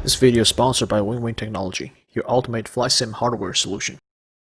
This video is sponsored by Wing Technology, your ultimate flight sim hardware solution.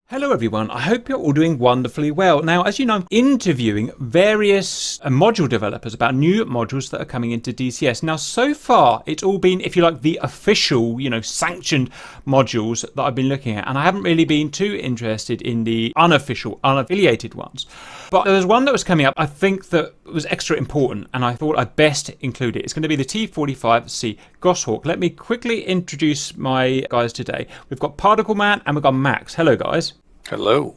Hello everyone, I hope you're all doing wonderfully well. Now, as you know, I'm interviewing various module developers about new modules that are coming into DCS. Now, so far, it's all been, if you like, the official, sanctioned modules that I've been looking at. And I haven't really been too interested in the unofficial, unaffiliated ones. But there was one that was coming up, I think that was extra important, and I thought I'd best include it. It's going to be the T-45C Goshawk. Let me quickly introduce my guys today. We've got Particle Man and we've got Max. Hello, guys. Hello.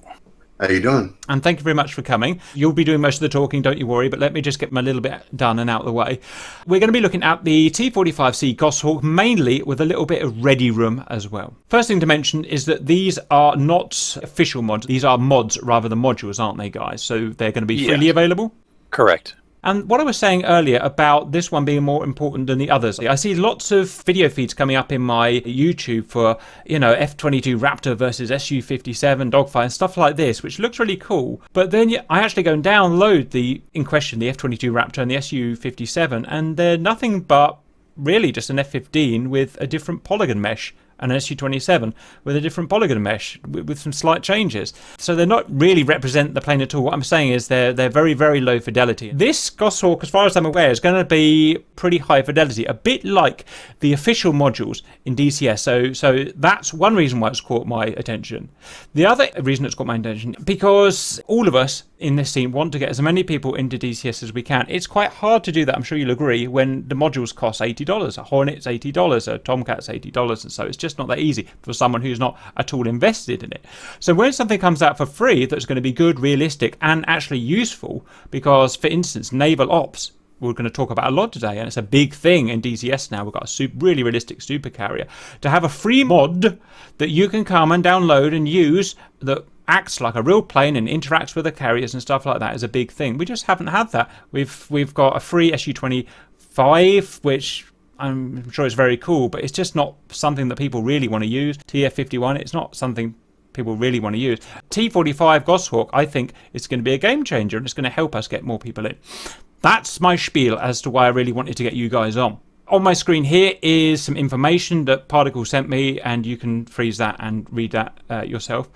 How you doing? And thank you very much for coming. You'll be doing most of the talking, don't you worry, but let me just get my little bit done and out of the way. We're going to be looking at the T-45C Goshawk, mainly with a little bit of ready room as well. First thing to mention is that these are not official mods. These are mods rather than modules, aren't they, guys? So they're going to be freely available? Correct. And what I was saying earlier about this one being more important than the others, I see lots of video feeds coming up in my YouTube for, F-22 Raptor versus Su-57 dogfight and stuff like this, which looks really cool. But then I actually go and download the F-22 Raptor and the Su-57, and they're nothing but really just an F-15 with a different polygon mesh, and an Su-27 with a different polygon mesh with some slight changes. So they're not really represent the plane at all. What I'm saying is they're very, very low fidelity. This Goshawk, as far as I'm aware, is going to be pretty high fidelity, a bit like the official modules in DCS. So that's one reason why it's caught my attention. The other reason it's caught my attention, because all of us in this scene want to get as many people into DCS as we can. It's quite hard to do that, I'm sure you'll agree, when the modules cost $80. A Hornet's $80, a Tomcat's $80, and so it's just not that easy for someone who's not at all invested in it. So when something comes out for free that's going to be good, realistic, and actually useful, because, for instance, naval ops, we're going to talk about a lot today, and it's a big thing in DCS now. We've got a really realistic supercarrier. To have a free mod that you can come and download and use that acts like a real plane and interacts with the carriers and stuff like that is a big thing. We just haven't had that. We've got a free Su-25, which I'm sure is very cool, but it's just not something that people really want to use. TF-51, it's not something people really want to use. T-45 Goshawk, I think, is going to be a game changer, and it's going to help us get more people in. That's my spiel as to why I really wanted to get you guys on. On my screen here is some information that Particle sent me, and you can freeze that and read that yourself.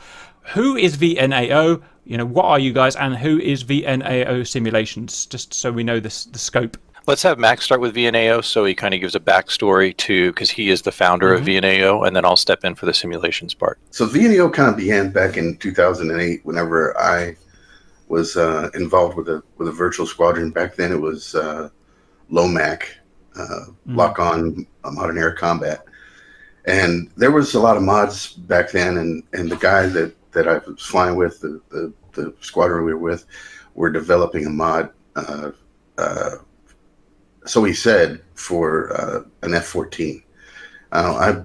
Who is Vnao? What are you guys, and who is Vnao Simulations? Just so we know the scope. Let's have Max start with Vnao, so he kind of gives a backstory to, because he is the founder of Vnao, and then I'll step in for the simulations part. So Vnao kind of began back in 2008, whenever I was involved with a virtual squadron. Back then it was LOMAC, Lock-On Modern Air Combat. And there was a lot of mods back then, and the guy that I was flying with, the squadron we were with, were developing a mod, so he said, for an F-14. I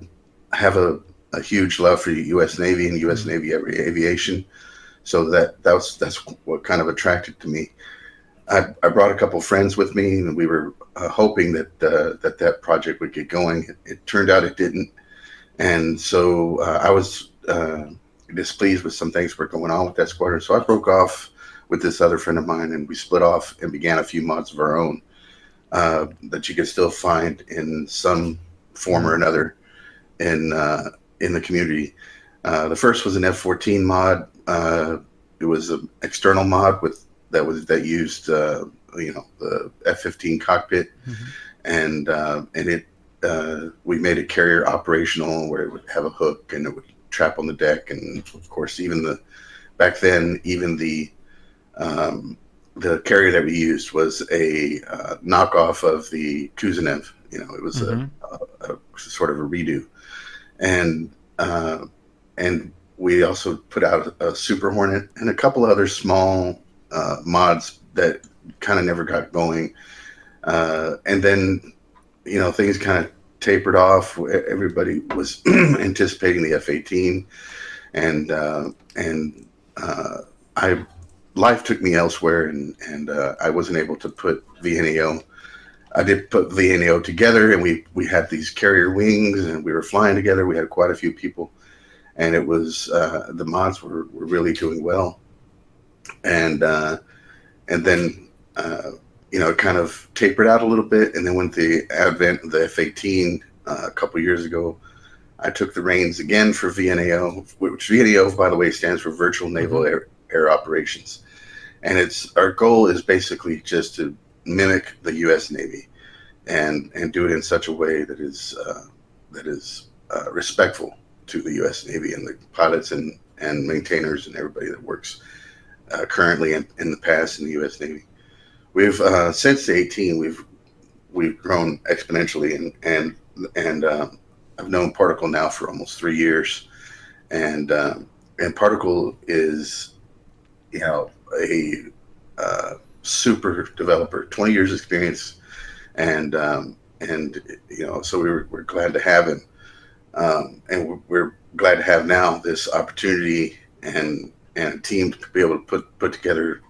have a huge love for U.S. Navy and U.S. Navy aviation, so that's what kind of attracted to me. I brought a couple friends with me, and we were hoping that project would get going. It turned out it didn't, and so I was displeased with some things that were going on with that squadron. So I broke off with this other friend of mine, and we split off and began a few mods of our own that you can still find in some form or another in the community. The first was an F-14 mod. It was an external mod that used the F-15 cockpit, and we made a carrier operational where it would have a hook and it would trap on the deck, and of course back then the carrier that we used was a knockoff of the Kuznets. It was a sort of a redo, and we also put out a Super Hornet and a couple other small mods that kind of never got going, and then things kind of tapered off. Everybody was anticipating the F-18, and life took me elsewhere, and I wasn't able to put Vnao. I did put Vnao together, and we had these carrier wings, and we were flying together. We had quite a few people, and it was the mods were really doing well, and then it kind of tapered out a little bit, and then when the advent of the F-18 a couple years ago, I took the reins again for VNAO, which VNAO, by the way, stands for Virtual Naval Air Operations. And our goal is basically just to mimic the U.S. Navy and do it in such a way that is respectful to the U.S. Navy and the pilots and maintainers and everybody that works currently in the past in the U.S. Navy. We've since the 18, we've grown exponentially, and I've known Particle now for almost 3 years, and Particle is, a super developer, 20 years experience, and so we're glad to have him, and we're glad to have now this opportunity and a team to be able to put together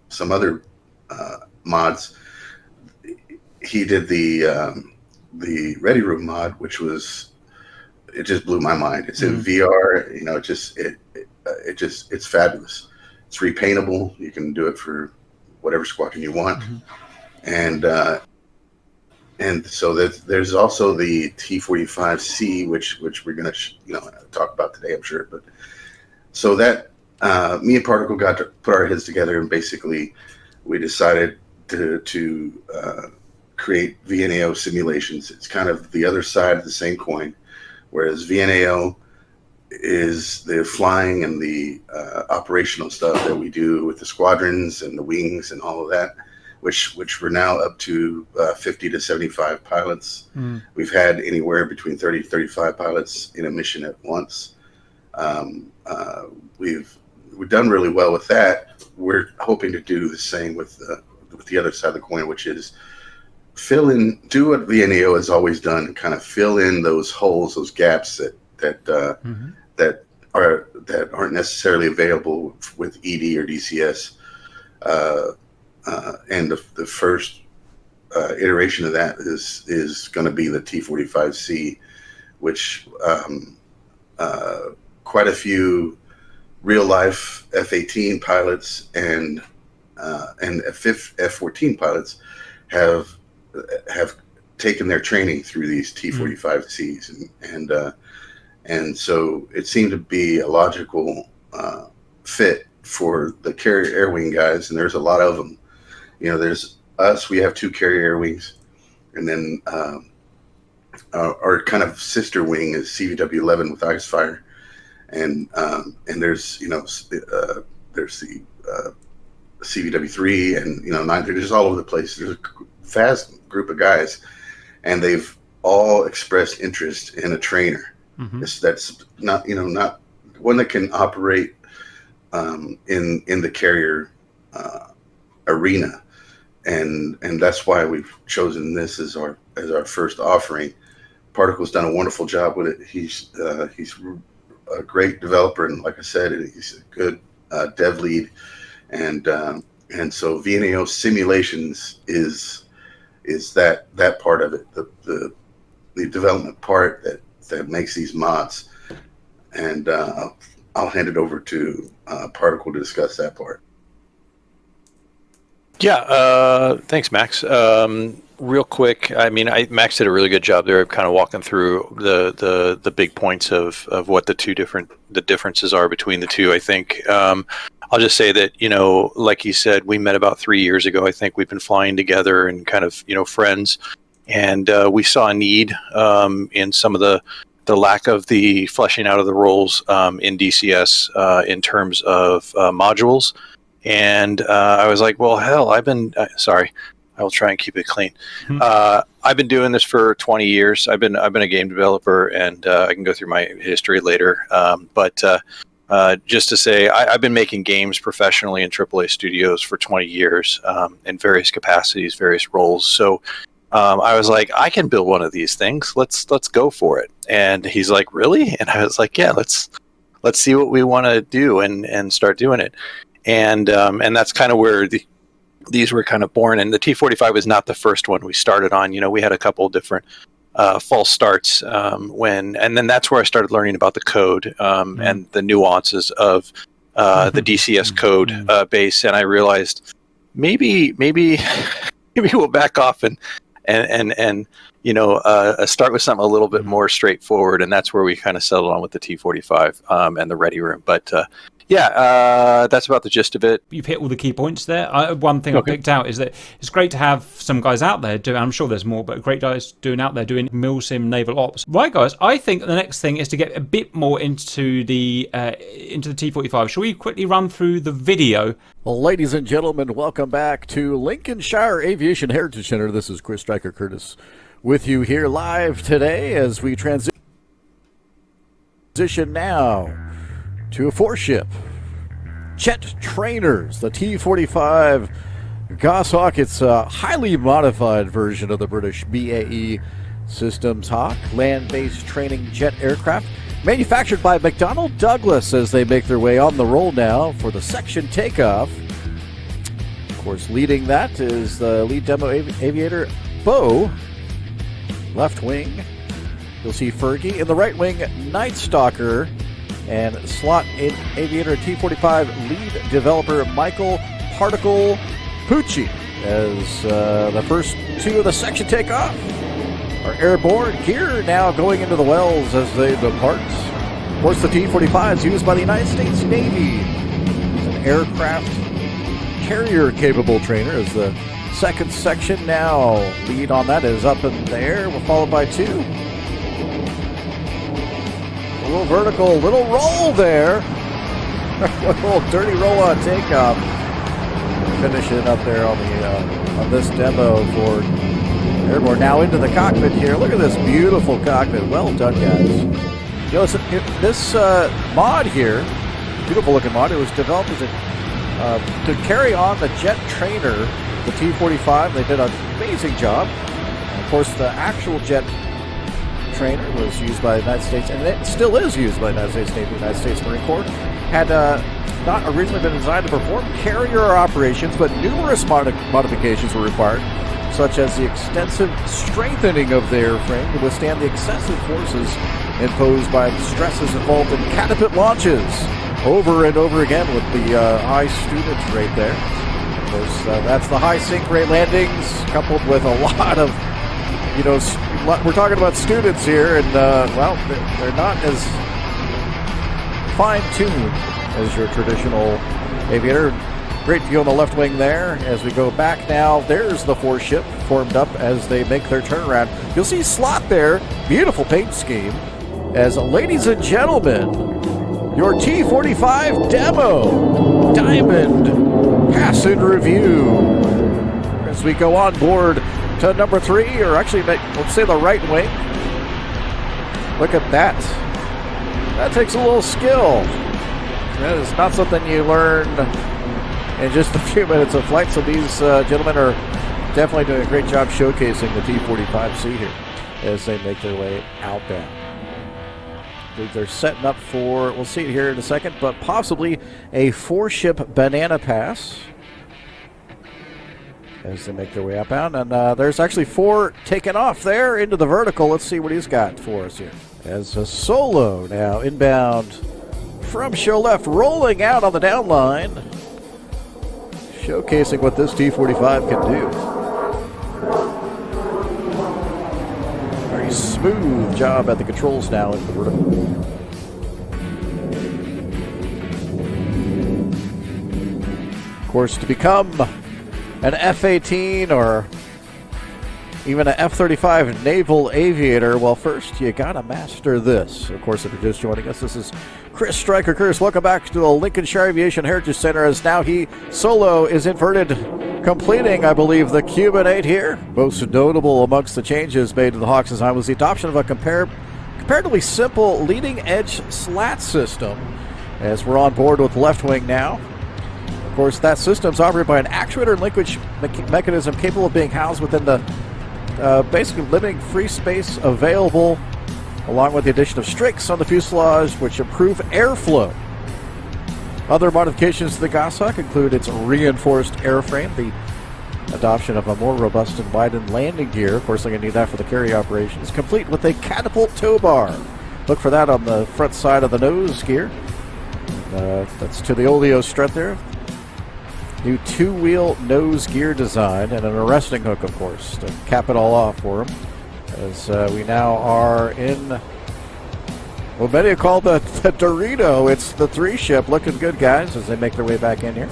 some other mods. He did the Ready Room mod, which it just blew my mind. It's in VR, it's fabulous. It's repaintable. You can do it for whatever squadron you want. And so there's also the T-45C, which we're going to talk about today, I'm sure. But so that me and Particle got to put our heads together, and basically we decided to create Vnao Simulations. It's kind of the other side of the same coin, whereas Vnao is the flying and the operational stuff that we do with the squadrons and the wings and all of that, which we're now up to 50 to 75 pilots. We've had anywhere between 30 to 35 pilots in a mission at once. We've done really well with that. We're hoping to do the same with the other side of the coin, which is do what VNAO has always done, and kind of fill in those holes, those gaps that aren't necessarily available with ED or DCS. And the first iteration of that is going to be the T-45C, which quite a few real life F-18 pilots and F-14 pilots have taken their training through these T-45Cs, and so it seemed to be a logical fit for the carrier air wing guys, and there's a lot of them. There's us. We have 2 carrier air wings, and then our kind of sister wing is CVW-11 with Icefire, and there's the CVW-3 and 9. They're just all over the place. There's a vast group of guys, and they've all expressed interest in a trainer. That's not not one that can operate in the carrier arena, and that's why we've chosen this as our first offering. Particle's done a wonderful job with it. He's a great developer, and like I said, he's a good dev lead, and so Vnao Simulations is that part of it, the development part that makes these mods, and I'll hand it over to Particle to discuss that part. Yeah, thanks, Max. Real quick, Max did a really good job there of kind of walking through the big points of what the differences are between the two. I think I'll just say that, like he said, we met about 3 years ago. I think we've been flying together and kind of friends, and we saw a need in some of the lack of the fleshing out of the roles in DCS in terms of modules. And I was like, well, hell, sorry, I will try and keep it clean. I've been doing this for 20 years. I've been a game developer, and I can go through my history later. But just to say, I've been making games professionally in AAA studios for 20 years in various capacities, various roles. So I was like, I can build one of these things. Let's go for it. And he's like, really? And I was like, yeah, let's see what we want to do and start doing it. And that's kind of where these were kind of born. And the T-45 was not the first one we started on. We had a couple different false starts and then that's where I started learning about the code and the nuances of the DCS code base. And I realized maybe we'll back off and and start with something a little bit more straightforward, and that's where we kind of settled on with the T-45 and the ready room. But that's about the gist of it. You've hit all the key points there. One thing I picked out is that it's great to have some guys out there doing, I'm sure there's more, but great guys out there doing milsim naval ops. Right, guys, I think the next thing is to get a bit more into the T-45. Shall we quickly run through the video? Well, ladies and gentlemen, welcome back to Lincolnshire Aviation Heritage Center. This is Chris Stryker Curtis with you here live today as we transition now to a four-ship jet trainers, the T-45 Goshawk. It's a highly modified version of the British BAE Systems Hawk, land-based training jet aircraft, manufactured by McDonnell Douglas as they make their way on the roll now for the section takeoff. Of course, leading that is the lead demo aviator, Bo. Left wing, you'll see Fergie. In the right wing, Night Stalker. And slot in aviator T-45 lead developer Michael Particle Pucci as the first two of the section take off. Our airborne gear now going into the wells as they depart. Of course, the T-45 is used by the United States Navy. It's an aircraft carrier-capable trainer as the second section now. Lead on that is up in the air. We're followed by two. A little vertical, little roll there. A little dirty roll on takeoff. Finishing up there on the on this demo for airborne. Now into the cockpit here. Look at this beautiful cockpit. Well done, guys. You know, this mod here, beautiful looking mod, it was developed as to carry on the jet trainer, the T-45. They did an amazing job. And of course, the actual jet trainer was used by the United States, and it still is used by the United States Navy, United States Marine Corps. Had not originally been designed to perform carrier operations, but numerous modifications were required, such as the extensive strengthening of the airframe to withstand the excessive forces imposed by the stresses involved in catapult launches over and over again with the high student rate there. Of course, that's the high sink rate landings coupled with a lot of, we're talking about students here, and well, they're not as fine-tuned as your traditional aviator. Great view on the left wing there. As we go back now, there's the four ship formed up as they make their turnaround. You'll see slot there, beautiful paint scheme. As ladies and gentlemen, your T-45 demo Diamond Pass in Review. As we go on board to number 3, or actually, let's say the right wing. Look at that. That takes a little skill. That is not something you learn in just a few minutes of flight. So these gentlemen are definitely doing a great job showcasing the T-45C here as they make their way outbound. I think they're setting up for, we'll see it here in a second, but possibly a 4-ship banana pass as they make their way outbound. And there's actually 4 taken off there into the vertical. Let's see what he's got for us here. As a solo now inbound from show left, rolling out on the down line, showcasing what this T-45 can do. Very smooth job at the controls now in the vertical. Of course, to become an F-18 or even an F-35 naval aviator, well, first you gotta master this. Of course, if you're just joining us, this is Chris Stryker Curtis. Welcome back to the Lincolnshire Aviation Heritage Center, as now he solo is inverted, completing, I believe, the Cuban 8 here. Most notable amongst the changes made to the Hawk's design was the adoption of a comparatively simple leading edge slat system, as we're on board with the left wing now. Of course, that system is operated by an actuator and linkage mechanism capable of being housed within the basically limiting free space available, along with the addition of strakes on the fuselage, which improve airflow. Other modifications to the Goshawk include its reinforced airframe, the adoption of a more robust and widened landing gear. Of course, they're going to need that for the carry operations, complete with a catapult tow bar. Look for that on the front side of the nose gear. That's to the oleo strut there. New 2-wheel nose gear design and an arresting hook, of course, to cap it all off for them. As we now are in what many call the Dorito. It's the 3 ship. Looking good, guys, as they make their way back in here.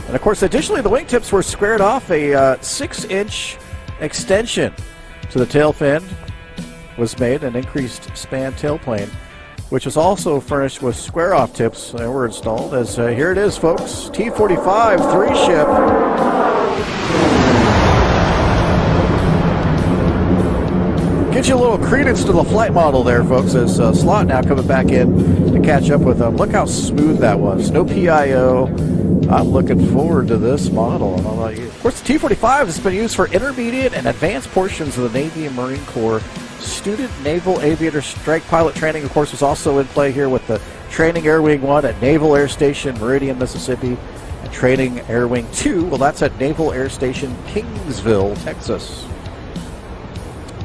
And, of course, additionally, the wingtips were squared off. A 6-inch extension to the tail fin was made, an increased span tailplane, which was also furnished with square-off tips that were installed. As here it is, folks, T-45 3-ship. Get you a little credence to the flight model there, folks, as Slot now coming back in to catch up with them. Look how smooth that was. No PIO. I'm looking forward to this model. I don't know about you. Of course, the T-45 has been used for intermediate and advanced portions of the Navy and Marine Corps. Student Naval Aviator Strike Pilot Training, of course, was also in play here with the Training Air Wing 1 at Naval Air Station Meridian, Mississippi, and Training Air Wing 2, well, that's at Naval Air Station Kingsville, Texas.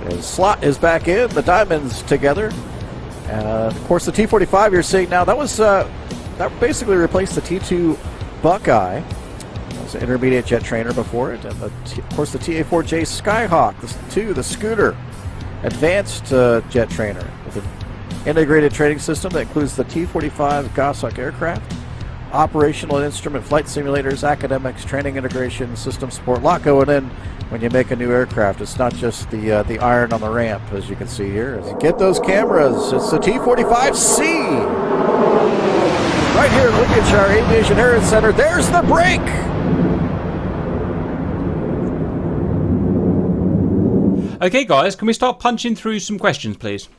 As Slot is back in, the Diamonds together. Of course, the T-45 you're seeing now, that was that basically replaced the T-2 Buckeye. That was an intermediate jet trainer before it. And, of course, the TA-4J Skyhawk, the Scooter. Advanced jet trainer with an integrated training system that includes the T-45 Goshawk aircraft, operational and instrument flight simulators, academics, training integration, system support. A lot going in when you make a new aircraft. It's not just the iron on the ramp, as you can see here. As you get those cameras, it's the T-45C. Right here at Lincolnshire Aviation Heritage Center. There's the break. Okay, guys, can we start punching through some questions, please?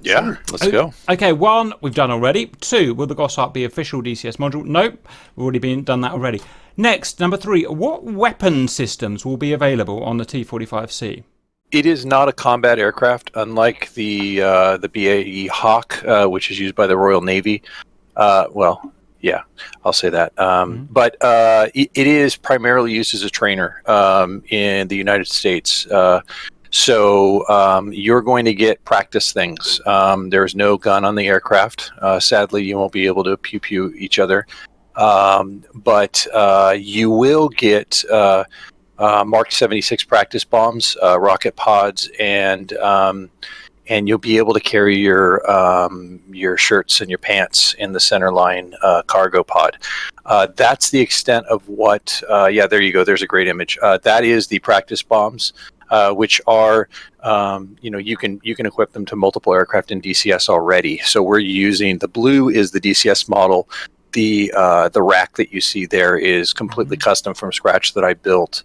Yeah, let's go. Okay, 1, we've done already. 2, will the Goshawk be official DCS module? Nope, we've already done that already. Next, number 3, what weapon systems will be available on the T-45C? It is not a combat aircraft, unlike the BAE Hawk, which is used by the Royal Navy. Well, yeah, I'll say that. But it is primarily used as a trainer in the United States. So you're going to get practice things. There's no gun on the aircraft. Sadly, you won't be able to pew-pew each other. But you will get Mark 76 practice bombs, rocket pods, and you'll be able to carry your shirts and your pants in the centerline cargo pod. That's the extent of what. Yeah, there you go. There's a great image. That is the practice bombs, which are you can equip them to multiple aircraft in DCS already. So we're using the blue is the DCS model. The rack that you see there is completely custom from scratch that I built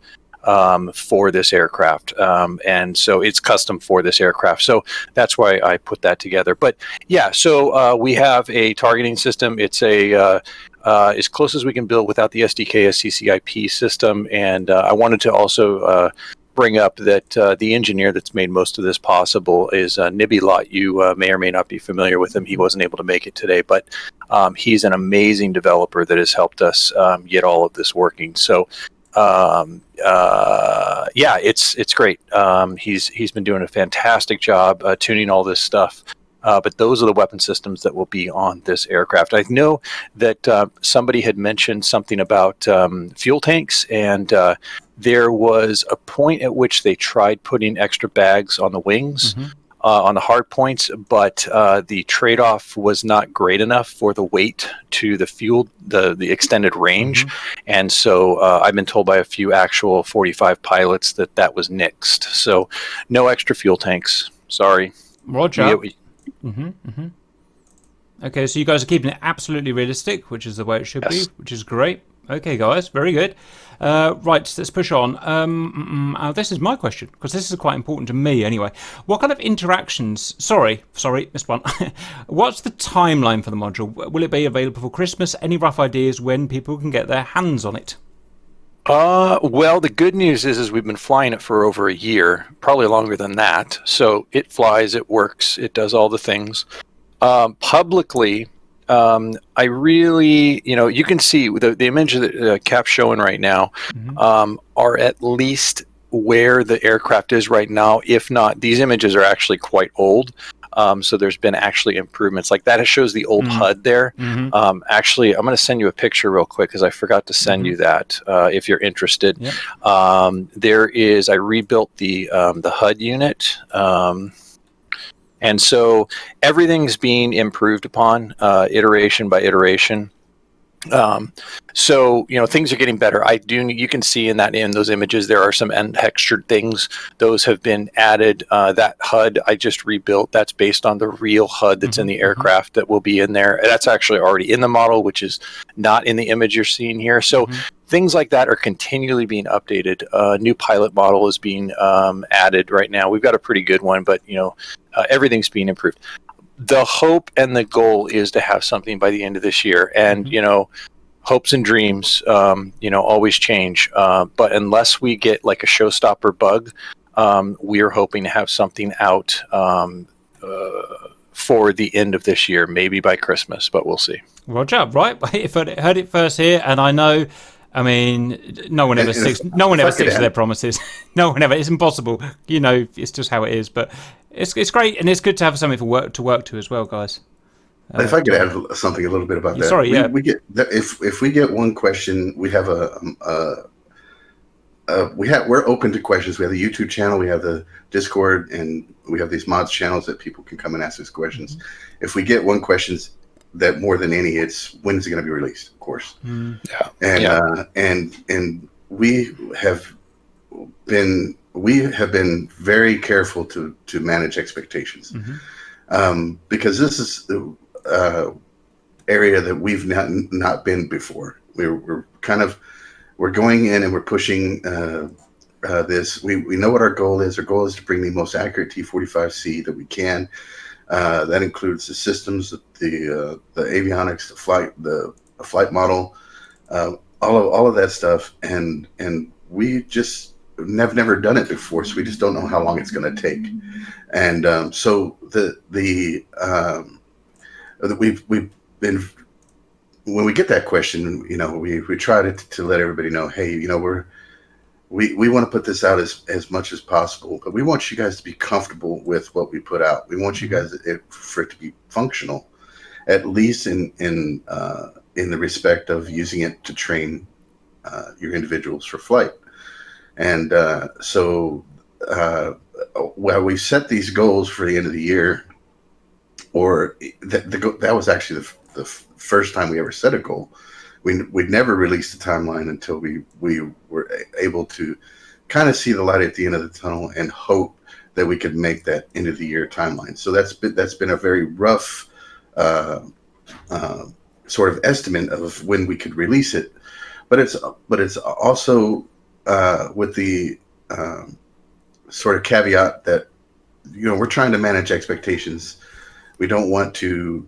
for this aircraft, and so it's custom for this aircraft. So that's why I put that together. But yeah, so we have a targeting system. It's a as close as we can build without the SDK, a CCIP system. And I wanted to also bring up that the engineer that's made most of this possible is Nibilot. You may or may not be familiar with him. He wasn't able to make it today, but he's an amazing developer that has helped us get all of this working. So yeah, it's great. He's been doing a fantastic job tuning all this stuff. But those are the weapon systems that will be on this aircraft. I know that somebody had mentioned something about fuel tanks, and there was a point at which they tried putting extra bags on the wings, on the hard points, but the trade-off was not great enough for the weight to the fuel, the extended range. And so I've been told by a few actual 45 pilots that was nixed. So no extra fuel tanks. Sorry. Roger. Okay, so you guys are keeping it absolutely realistic, which is the way it should be, which is great. Okay, guys, very good. Right, so let's push on. This is my question, because this is quite important to me anyway. What kind of interactions... Sorry, missed one. What's the timeline for the module? Will it be available for Christmas? Any rough ideas when people can get their hands on it? Well, the good news is we've been flying it for over a year, probably longer than that. So it flies, it works, it does all the things. Publicly, I really, you can see the image that Cap's showing right now are at least where the aircraft is right now. If not, these images are actually quite old. So there's been actually improvements like that. It shows the old HUD there. Actually, I'm going to send you a picture real quick because I forgot to send you that if you're interested. There is, I rebuilt the HUD unit. And so everything's being improved upon iteration by iteration. So, things are getting better. You can see in those images, there are some untextured things. Those have been added. That HUD I just rebuilt, that's based on the real HUD that's in the aircraft that will be in there. That's actually already in the model, which is not in the image you're seeing here. So things like that are continually being updated. A new pilot model is being added right now. We've got a pretty good one, but everything's being improved. The hope and the goal is to have something by the end of this year. And, hopes and dreams, always change. But unless we get like a showstopper bug, we're hoping to have something out for the end of this year, maybe by Christmas, but we'll see. Roger, right? If I heard it first here, and I know, no one ever sticks to their promises. No one ever. It's impossible. It's just how it is. But it's great, and it's good to have something to work to as well, guys. If I could add something a little bit about that. Sorry, we get if we get one question, we have we're open to questions. We have the YouTube channel, we have the Discord, and we have these mods channels that people can come and ask us questions. If we get one question, that more than any, it's when is it going to be released? Of course. And we have been very careful to manage expectations, because this is the area that we've not been before. We're going in and we're pushing this. We know what our goal is. Our goal is to bring the most accurate T-45C that we can. That includes the systems, the avionics, the flight model, all of that stuff. And we just have never done it before, so we just don't know how long it's going to take. And so we've been, when we get that question, we try to let everybody know, hey, we want to put this out as much as possible, but we want you guys to be comfortable with what we put out. We want you guys for it to be functional, at least in the respect of using it to train your individuals for flight. And so while we set these goals for the end of the year, or that was actually the first time we ever set a goal. We'd never released a timeline until we were able to kind of see the light at the end of the tunnel and hope that we could make that end of the year timeline. So that's been a very rough sort of estimate of when we could release it, but it's also with the sort of caveat that we're trying to manage expectations. We don't want to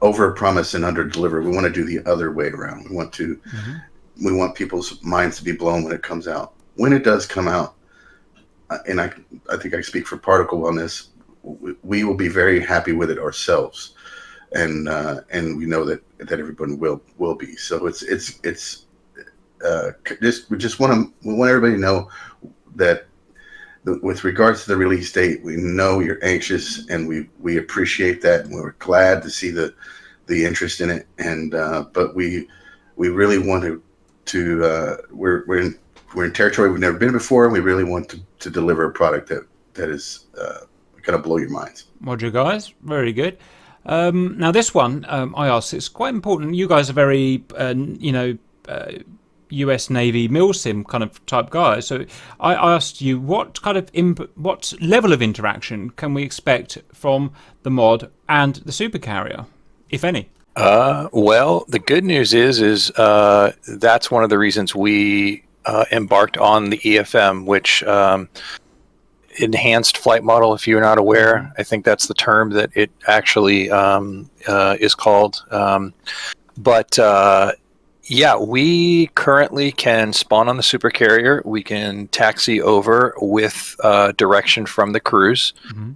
over-promise and under-deliver. We want to do the other way around. We want people's minds to be blown when it comes out. When it does come out, and I think I speak for Particle on this, we will be very happy with it ourselves, and we know that everyone will be. So we want everybody to know that. With regards to the release date, we know you're anxious, and we appreciate that, and we're glad to see the interest in it. And but we really want to we're in territory we've never been before, and we really want to deliver a product that is going to blow your minds. Roger, guys, very good. Now this one, I asked, it's quite important. You guys are very US Navy milsim kind of type guys. So I asked you, what kind of what level of interaction can we expect from the mod and the supercarrier, if any? Well, the good news is that's one of the reasons we embarked on the EFM, which enhanced flight model. If you're not aware, I think that's the term that it actually is called. Yeah, we currently can spawn on the supercarrier. We can taxi over with direction from the cruise.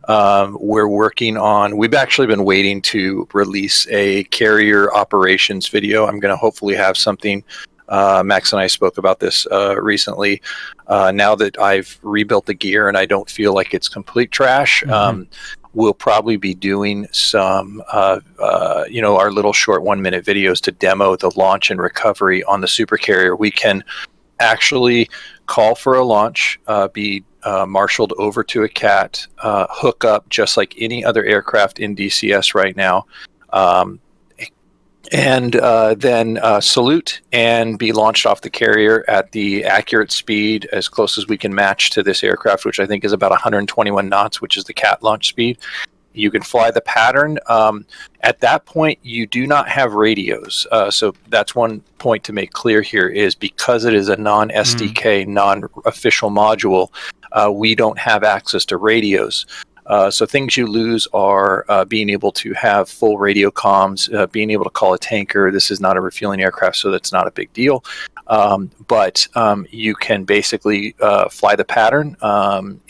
We're working on, we've actually been waiting to release a carrier operations video. I'm going to hopefully have something Max and I spoke about this recently. Now that I've rebuilt the gear and I don't feel like it's complete trash, we'll probably be doing some, our little short 1-minute videos to demo the launch and recovery on the supercarrier. We can actually call for a launch, be marshaled over to a CAT, hook up just like any other aircraft in DCS right now, and then salute and be launched off the carrier at the accurate speed as close as we can match to this aircraft, which I think is about 121 knots, which is the CAT launch speed. You can fly the pattern. At that point, you do not have radios. So that's one point to make clear here is because it is a non-SDK, non-official module, we don't have access to radios. So things you lose are being able to have full radio comms, being able to call a tanker. This is not a refueling aircraft, so that's not a big deal. But you can basically fly the pattern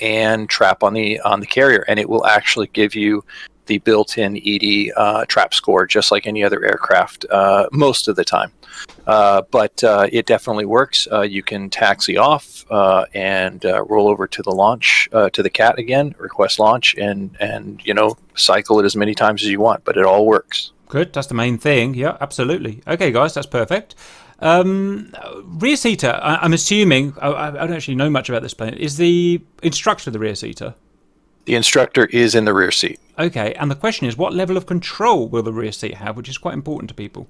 and trap on the carrier, and it will actually give you the built-in ED trap score, just like any other aircraft most of the time. But it definitely works. You can taxi off and roll over to the launch, to the CAT again, request launch, and cycle it as many times as you want. But it all works. Good. That's the main thing. Yeah, absolutely. Okay, guys, that's perfect. Rear seater, I'm assuming, I don't actually know much about this plane. Is the Instructor the rear seater? The Instructor is in the rear seat. Okay, and the question is, what level of control will the rear seat have, which is quite important to people?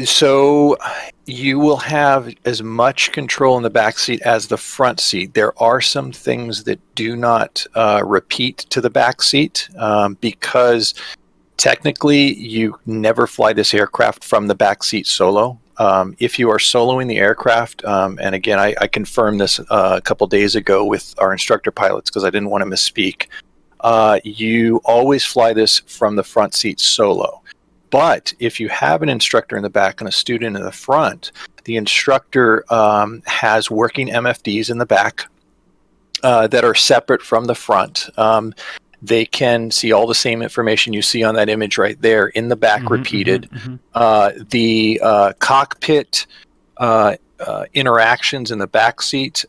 So you will have as much control in the back seat as the front seat. There are some things that do not repeat to the back seat because technically you never fly this aircraft from the back seat solo. If you are soloing the aircraft, and again, I confirmed this a couple days ago with our instructor pilots because I didn't want to misspeak, you always fly this from the front seat solo. But if you have an instructor in the back and a student in the front, the instructor has working MFDs in the back that are separate from the front. They can see all the same information you see on that image right there in the back repeated. The cockpit interactions in the back seat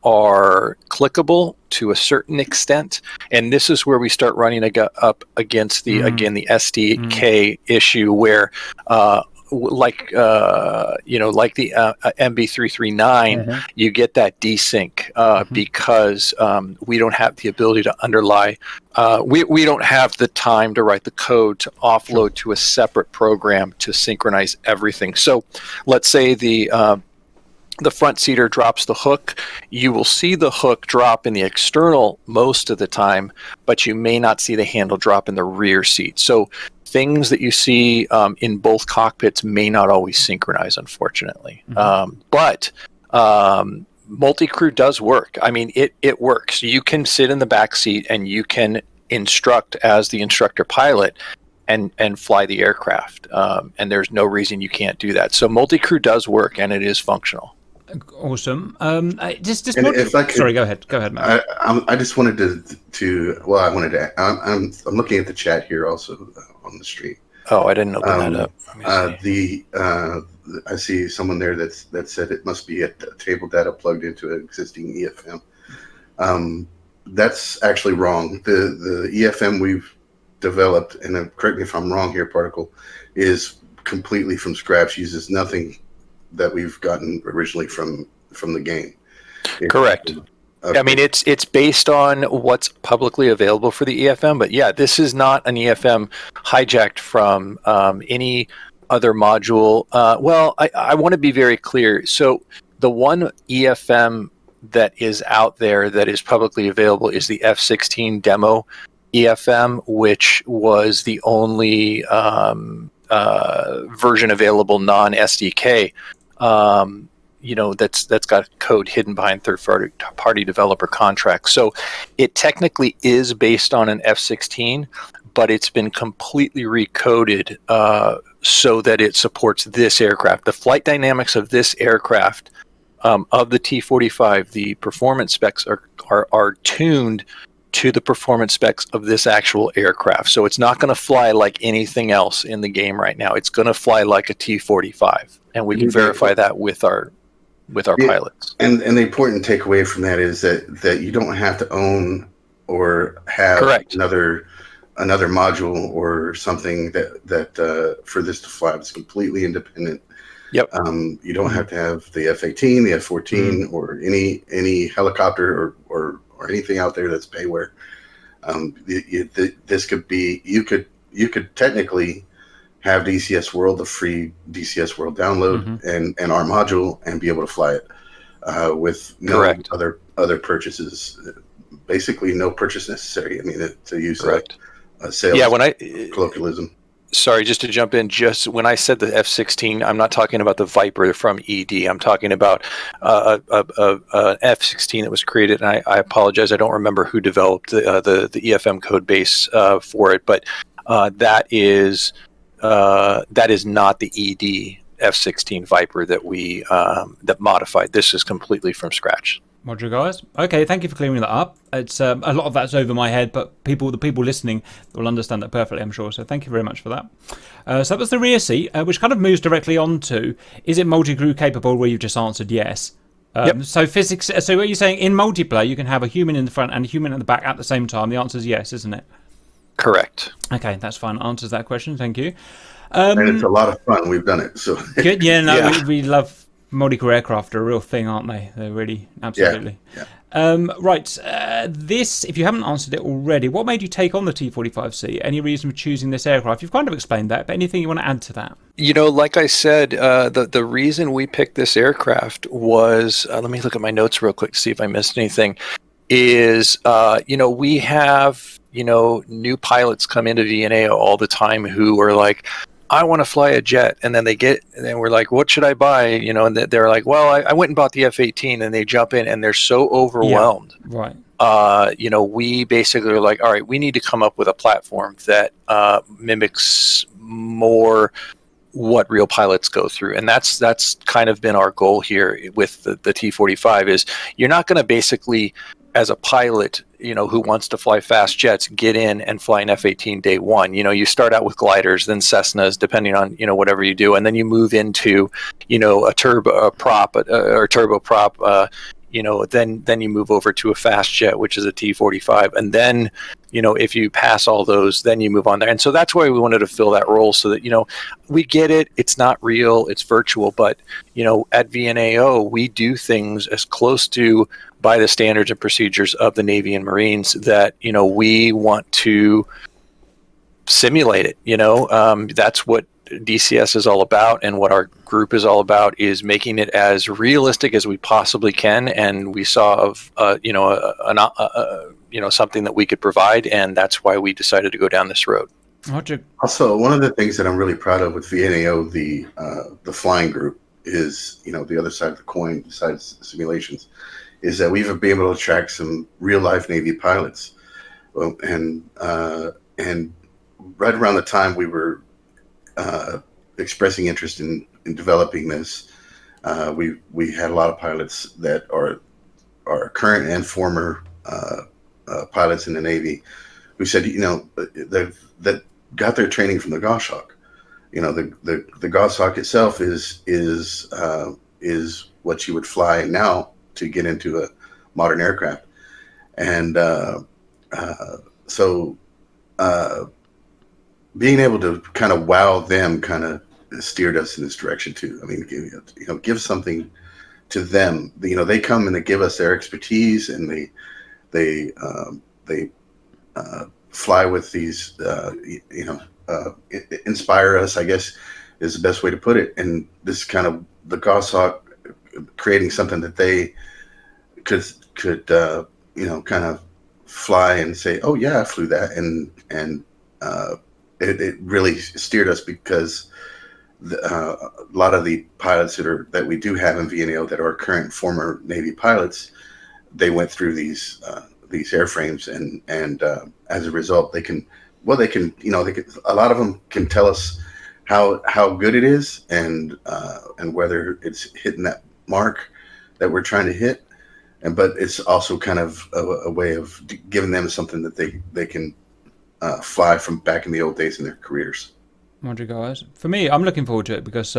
are clickable to a certain extent, and this is where we start running up against the the SDK issue where like the MB339, you get that desync because we don't have the ability to underlie. We don't have the time to write the code to offload to a separate program to synchronize everything. So let's say the front seater drops the hook. You will see the hook drop in the external most of the time, but you may not see the handle drop in the rear seat. So things that you see in both cockpits may not always synchronize, unfortunately. But multi-crew does work. I mean, it works. You can sit in the back seat and you can instruct as the instructor pilot and fly the aircraft. And there's no reason you can't do that. So multi-crew does work and it is functional. Awesome. If I could, sorry, go ahead, Matt. I just wanted I'm looking at the chat here also on the stream. Oh, I didn't open that up. I see someone there that said it must be a table data plugged into an existing EFM. That's actually wrong. The EFM we've developed, and correct me if I'm wrong here, Particle, is completely from scratch. Uses nothing that we've gotten originally from the game. Correct. I mean, it's based on what's publicly available for the EFM, but yeah, this is not an EFM hijacked from any other module. Well, I want to be very clear. So the one EFM that is out there that is publicly available is the F-16 demo EFM, which was the only version available non-SDK. That's got code hidden behind third-party developer contracts. So it technically is based on an F-16, but it's been completely recoded so that it supports this aircraft. The flight dynamics of this aircraft, of the T-45, the performance specs are tuned to the performance specs of this actual aircraft. So it's not going to fly like anything else in the game right now. It's going to fly like a T-45. And we can verify that with our pilots. And the important takeaway from that is that you don't have to own or have Correct. another module or something that for this to fly. It's completely independent. Yep. You don't have to have the F-18, the F-14, or any helicopter or anything out there that's payware. This could be you could technically have DCS World, the free DCS World download, and our module, and be able to fly it with no other purchases. Basically, no purchase necessary. I mean, to use a sales colloquialism. Sorry, just to jump in, just when I said the F-16, I'm not talking about the Viper from ED. I'm talking about a F-16 that was created, and I apologize, I don't remember who developed the EFM code base for it, but that is not the ED F-16 Viper that we that modified. This is completely from scratch. Roger, guys. Okay, thank you for clearing that up. It's a lot of that's over my head, but the people listening will understand that perfectly, I'm sure. So thank you very much for that. So that was the rear seat, which kind of moves directly on to, is it multi-crew capable, where you've just answered yes. Yep. So physics. So what you're saying, in multiplayer, you can have a human in the front and a human at the back at the same time. The answer is yes, isn't it? Correct. Okay, that's fine. Answers that question. Thank you. And it's a lot of fun. We've done it. So good. Yeah, no, we love multi-crew aircraft. Are a real thing, aren't they? They're really, absolutely. Yeah. Right. This, if you haven't answered it already, what made you take on the T-45C? Any reason for choosing this aircraft? You've kind of explained that, but anything you want to add to that? You know, like I said, the reason we picked this aircraft was, let me look at my notes real quick to see if I missed anything, is, we have, new pilots come into VNAO all the time who are like, I want to fly a jet, and then we're like, what should I buy? And they're like, well, I went and bought the F-18, and they jump in and they're so overwhelmed. Yeah, right. We basically are like, all right, we need to come up with a platform that mimics more what real pilots go through. And that's kind of been our goal here with the T-45 is you're not going to basically, as a pilot, who wants to fly fast jets, get in and fly an F-18 day one. You start out with gliders, then Cessnas, depending on, whatever you do. And then you move into, a turboprop, then you move over to a fast jet, which is a T-45. And then, if you pass all those, then you move on there. And so that's why we wanted to fill that role so that, we get it. It's not real. It's virtual. But, at VNAO, we do things as close to by the standards and procedures of the Navy and Marines that, we want to simulate it. That's what DCS is all about, and what our group is all about is making it as realistic as we possibly can. And we saw of something that we could provide, and that's why we decided to go down this road. Also, one of the things that I'm really proud of with VNAO, the flying group, is the other side of the coin besides simulations, is that we've been able to attract some real life Navy pilots, and right around the time we were expressing interest in developing this, we had a lot of pilots that are current and former pilots in the Navy who said, that got their training from the Goshawk. The Goshawk itself is what you would fly now to get into a modern aircraft, and so being able to kind of wow them kind of steered us in this direction too. I mean, give something to them. They come and they give us their expertise, and they fly with these, inspire us, I guess, is the best way to put it. And this kind of the Goshawk creating something that they could kind of fly and say, oh yeah, I flew that, and it really steered us, because a lot of the pilots that we do have in VNAO that are current former Navy pilots, they went through these airframes, and as a result, they can a lot of them can tell us how good it is, and whether it's hitting that mark that we're trying to hit, but it's also kind of a way of giving them something that they can fly from back in the old days in their careers. Roger, guys. For me, I'm looking forward to it because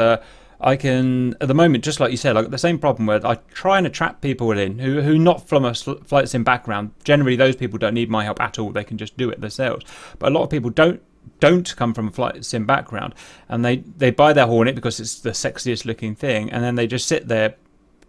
I can, at the moment, just like you said, like the same problem where I try and attract people in who not from a flight sim background. Generally, those people don't need my help at all. They can just do it themselves. But a lot of people don't come from a flight sim background, and they buy their Hornet because it's the sexiest looking thing, and then they just sit there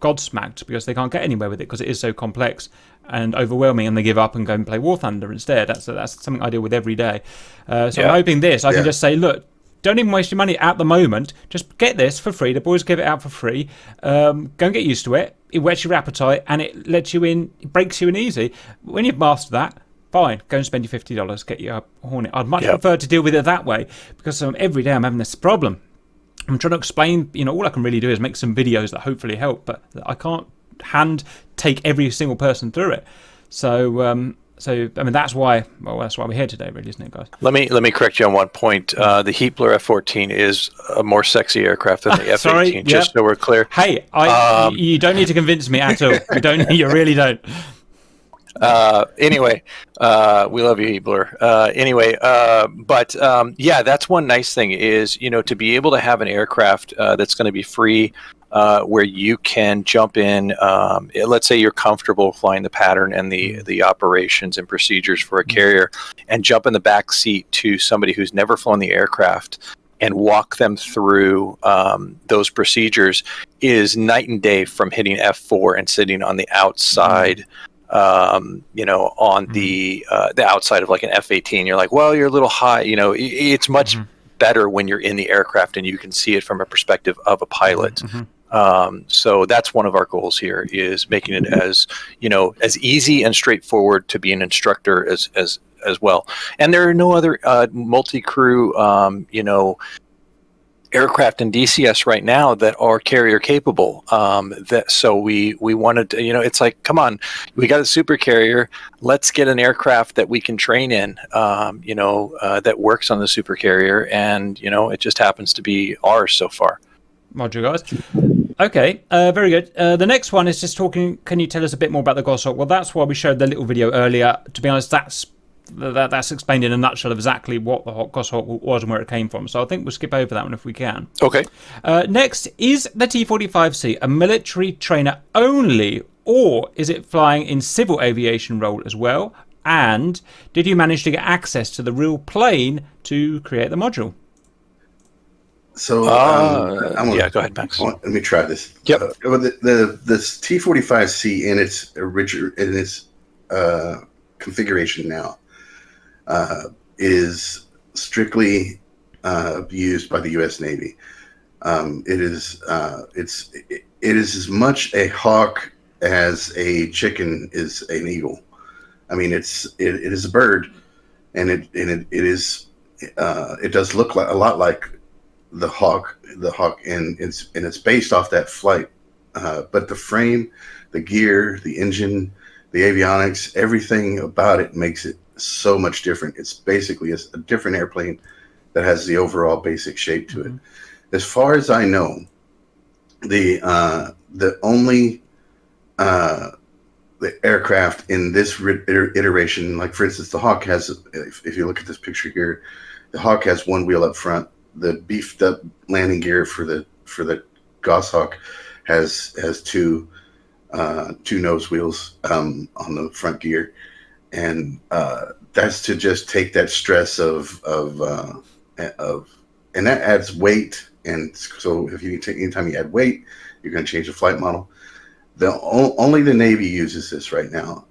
godsmacked because they can't get anywhere with it because it is so complex and overwhelming, and they give up and go and play War Thunder instead. That's something I deal with every day. So I'm hoping this, I can just say, look, don't even waste your money at the moment. Just get this for free. The boys give it out for free. Go and get used to it. It whets your appetite, and it lets you in, it breaks you in easy. When you've mastered that, fine, go and spend your $50, get your Hornet. I'd much prefer to deal with it that way, because every day I'm having this problem. I'm trying to explain, all I can really do is make some videos that hopefully help, but I can't take every single person through it. So I mean, that's why we're here today, really, isn't it, guys? Let me correct you on one point. The Heatblur F-14 is a more sexy aircraft than the F-18. Sorry, just so we're clear. Hey, you don't need to convince me at all. You really don't. Anyway, we love you, Heatblur. That's one nice thing is, to be able to have an aircraft that's going to be free, where you can jump in. Let's say you're comfortable flying the pattern and the operations and procedures for a carrier, and jump in the back seat to somebody who's never flown the aircraft and walk them through those procedures is night and day from hitting F4 and sitting on the outside. On the outside of like an F-18, you're like, well, you're a little high. It's much better when you're in the aircraft and you can see it from a perspective of a pilot. So that's one of our goals here, is making it as easy and straightforward to be an instructor as well. And there are no other multi-crew aircraft in DCS right now that are carrier capable. So we wanted to, it's like, come on, we got a super carrier. Let's get an aircraft that we can train in, that works on the super carrier. And, it just happens to be ours so far. Roger, guys. Okay, very good. The next one is just talking, can you tell us a bit more about the Goshawk? Well, that's why we showed the little video earlier. To be honest, that's explained in a nutshell of exactly what the Goshawk was and where it came from. So I think we'll skip over that one if we can. Okay. Next, is the T-45C a military trainer only, or is it flying in civil aviation role as well? And did you manage to get access to the real plane to create the module? So, go ahead, Max. Let me try this. Yep. This T-45C in its configuration now is strictly used by the U.S. Navy. It is as much a hawk as a chicken is an eagle. I mean, it is a bird, and it does look a lot like the hawk, and it's based off that flight. But the frame, the gear, the engine, the avionics, everything about it makes it so much different. It's basically a different airplane that has the overall basic shape to it. As far as I know, the only the aircraft in this iteration, like for instance, the Hawk has, if you look at this picture here, the Hawk has one wheel up front. The beefed up landing gear for the Goshawk has two nose wheels on the front gear, and that's to just take that stress of and that adds weight. And so anytime you add weight, you're going to change the flight model. Only the Navy uses this right now.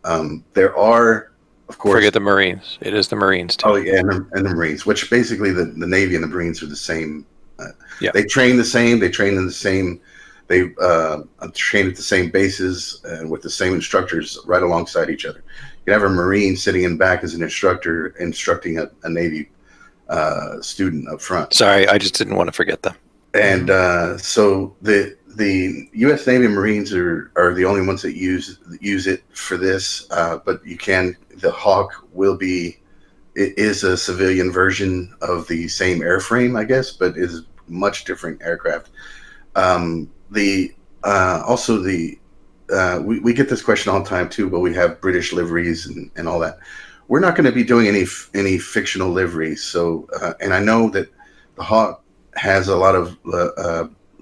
There are, of course, forget the Marines. It is the Marines too. Oh yeah, and the Marines, which basically the Navy and the Marines are the same. They train the same. They train in the same. They train at the same bases with the same instructors right alongside each other. You can have a Marine sitting in back as an instructor instructing a Navy student up front. Sorry, I just didn't want to forget them. And so the U.S. Navy and Marines are the only ones that use it for this. But the Hawk is a civilian version of the same airframe, I guess, but is a much different aircraft. We get this question all the time too, but we have British liveries and all that. We're not going to be doing any fictional liveries. So, and I know that the Hawk has a lot of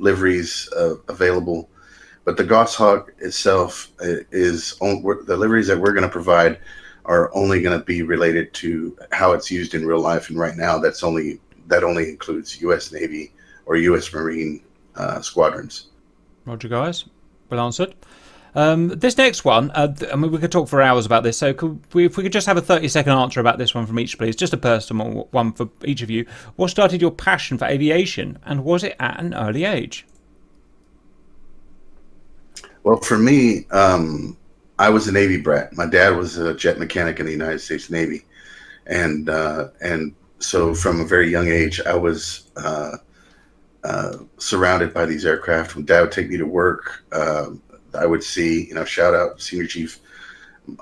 liveries available, but the Goshawk itself the liveries that we're going to provide are only going to be related to how it's used in real life. And right now, that only includes U.S. Navy or U.S. Marine squadrons. Roger, guys. Well answered. This next one, I mean, we could talk for hours about this, so if we could just have a 30-second answer about this one from each, please. Just a personal one for each of you. What started your passion for aviation, and was it at an early age? Well, for me, I was a Navy brat. My dad was a jet mechanic in the United States Navy, and so from a very young age, I was surrounded by these aircraft. When Dad would take me to work, I would see, shout out Senior Chief,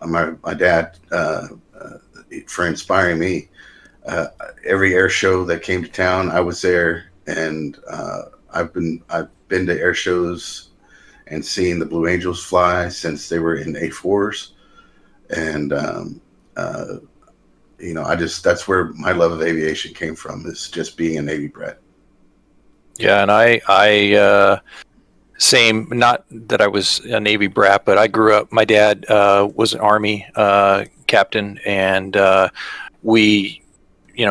my dad, for inspiring me. Every air show that came to town, I was there, and I've been to air shows and seen the Blue Angels fly since they were in A4s, and that's where my love of aviation came from, is just being a Navy brat. Yeah, and I same, not that I was a Navy brat, but I grew up, my dad was an Army captain, and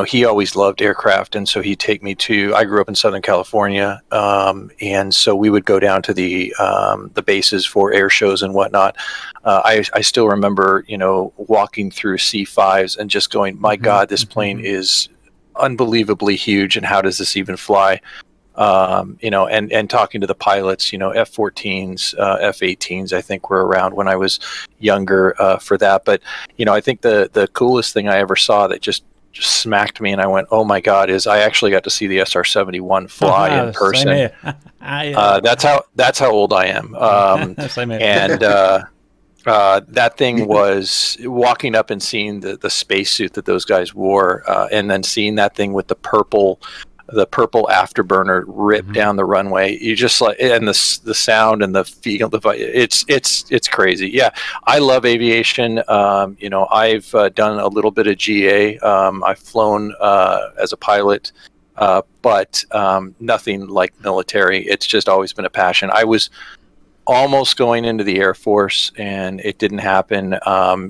he always loved aircraft, and so he'd take me I grew up in Southern California, and so we would go down to the bases for air shows and whatnot. I still remember, walking through C5s and just going, my God, this plane is unbelievably huge, and how does this even fly? And talking to the pilots, F-14s, F-18s, I think were around when I was younger for that. But, I think the coolest thing I ever saw that just smacked me and I went, oh my God, is I actually got to see the SR-71 fly in person. Same here. That's how old I am. Same here. And that thing was walking up and seeing the spacesuit that those guys wore, and then seeing that thing with the purple afterburner rip down the runway. You just and the sound and the feel, it's crazy. Yeah, I love aviation. I've done a little bit of GA. I've flown as a pilot, but nothing like military. It's just always been a passion. I was almost going into the Air Force, and it didn't happen,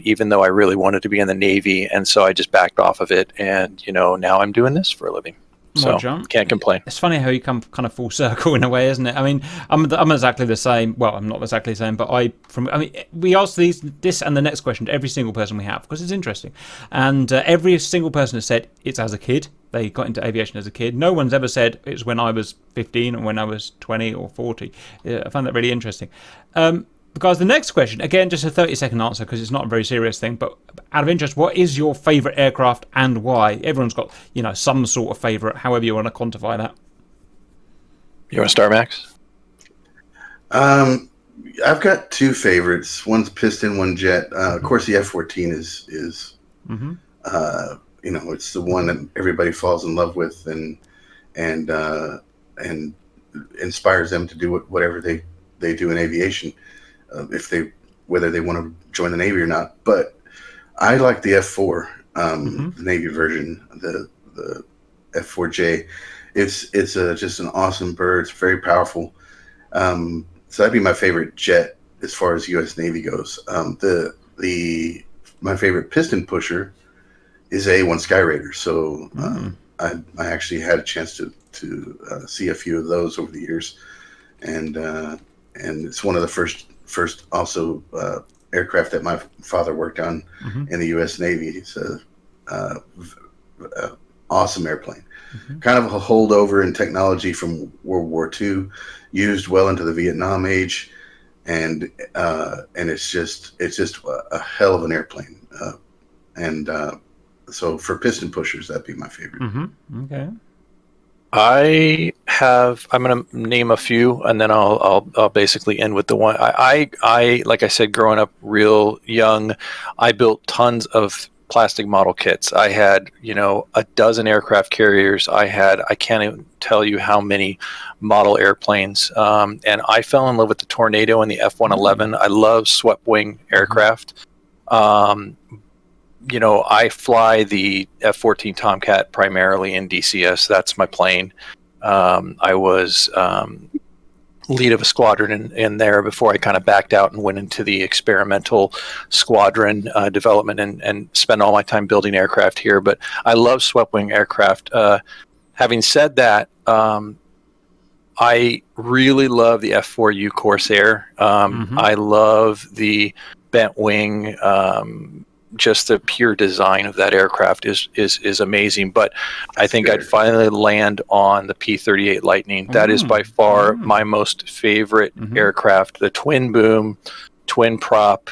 even though I really wanted to be in the Navy, and so I just backed off of it, and now I'm doing this for a living. So can't complain. It's funny how you come kind of full circle in a way, isn't it? I mean, I'm exactly the same. Well, I'm not exactly the same, but we ask this and the next question to every single person we have, because it's interesting. And every single person has said it's as a kid. They got into aviation as a kid. No one's ever said it's when I was 15 or when I was 20 or 40. I find that really interesting. Because the next question, again, just a 30-second answer, because it's not a very serious thing, but out of interest, what is your favourite aircraft and why? Everyone's got, some sort of favourite, however you want to quantify that. You want to start, Max? I've got two favorites. One's piston, one jet. Of course, the F-14 is it's the one that everybody falls in love with and inspires them to do whatever they do in aviation. Whether they want to join the Navy or not. But I like the F4, the Navy version, the F4J. It's just an awesome bird. It's very powerful. So that'd be my favorite jet as far as U.S. Navy goes. My favorite piston pusher is A1 Skyraider. So I actually had a chance to see a few of those over the years, and it's one of the first also aircraft that my father worked on in the U.S. Navy. It's a awesome airplane, kind of a holdover in technology from World War II, used well into the Vietnam age, and it's just a hell of an airplane. So for piston pushers, that'd be my favorite. Okay. I'm going to name a few, and then I'll basically end with the one. I like I said, growing up real young, I built tons of plastic model kits. I had, a dozen aircraft carriers. I can't even tell you how many model airplanes. And I fell in love with the Tornado and the F-111. I love swept wing aircraft. I fly the F-14 Tomcat primarily in DCS. That's my plane. I was lead of a squadron in there before I kind of backed out and went into the experimental squadron development and spent all my time building aircraft here. But I love swept-wing aircraft. Having said that, I really love the F4U Corsair. I love the bent wing. Just the pure design of that aircraft is amazing. But I think I'd finally land on the P-38 Lightning. That is by far my most favorite aircraft. The twin boom, twin prop,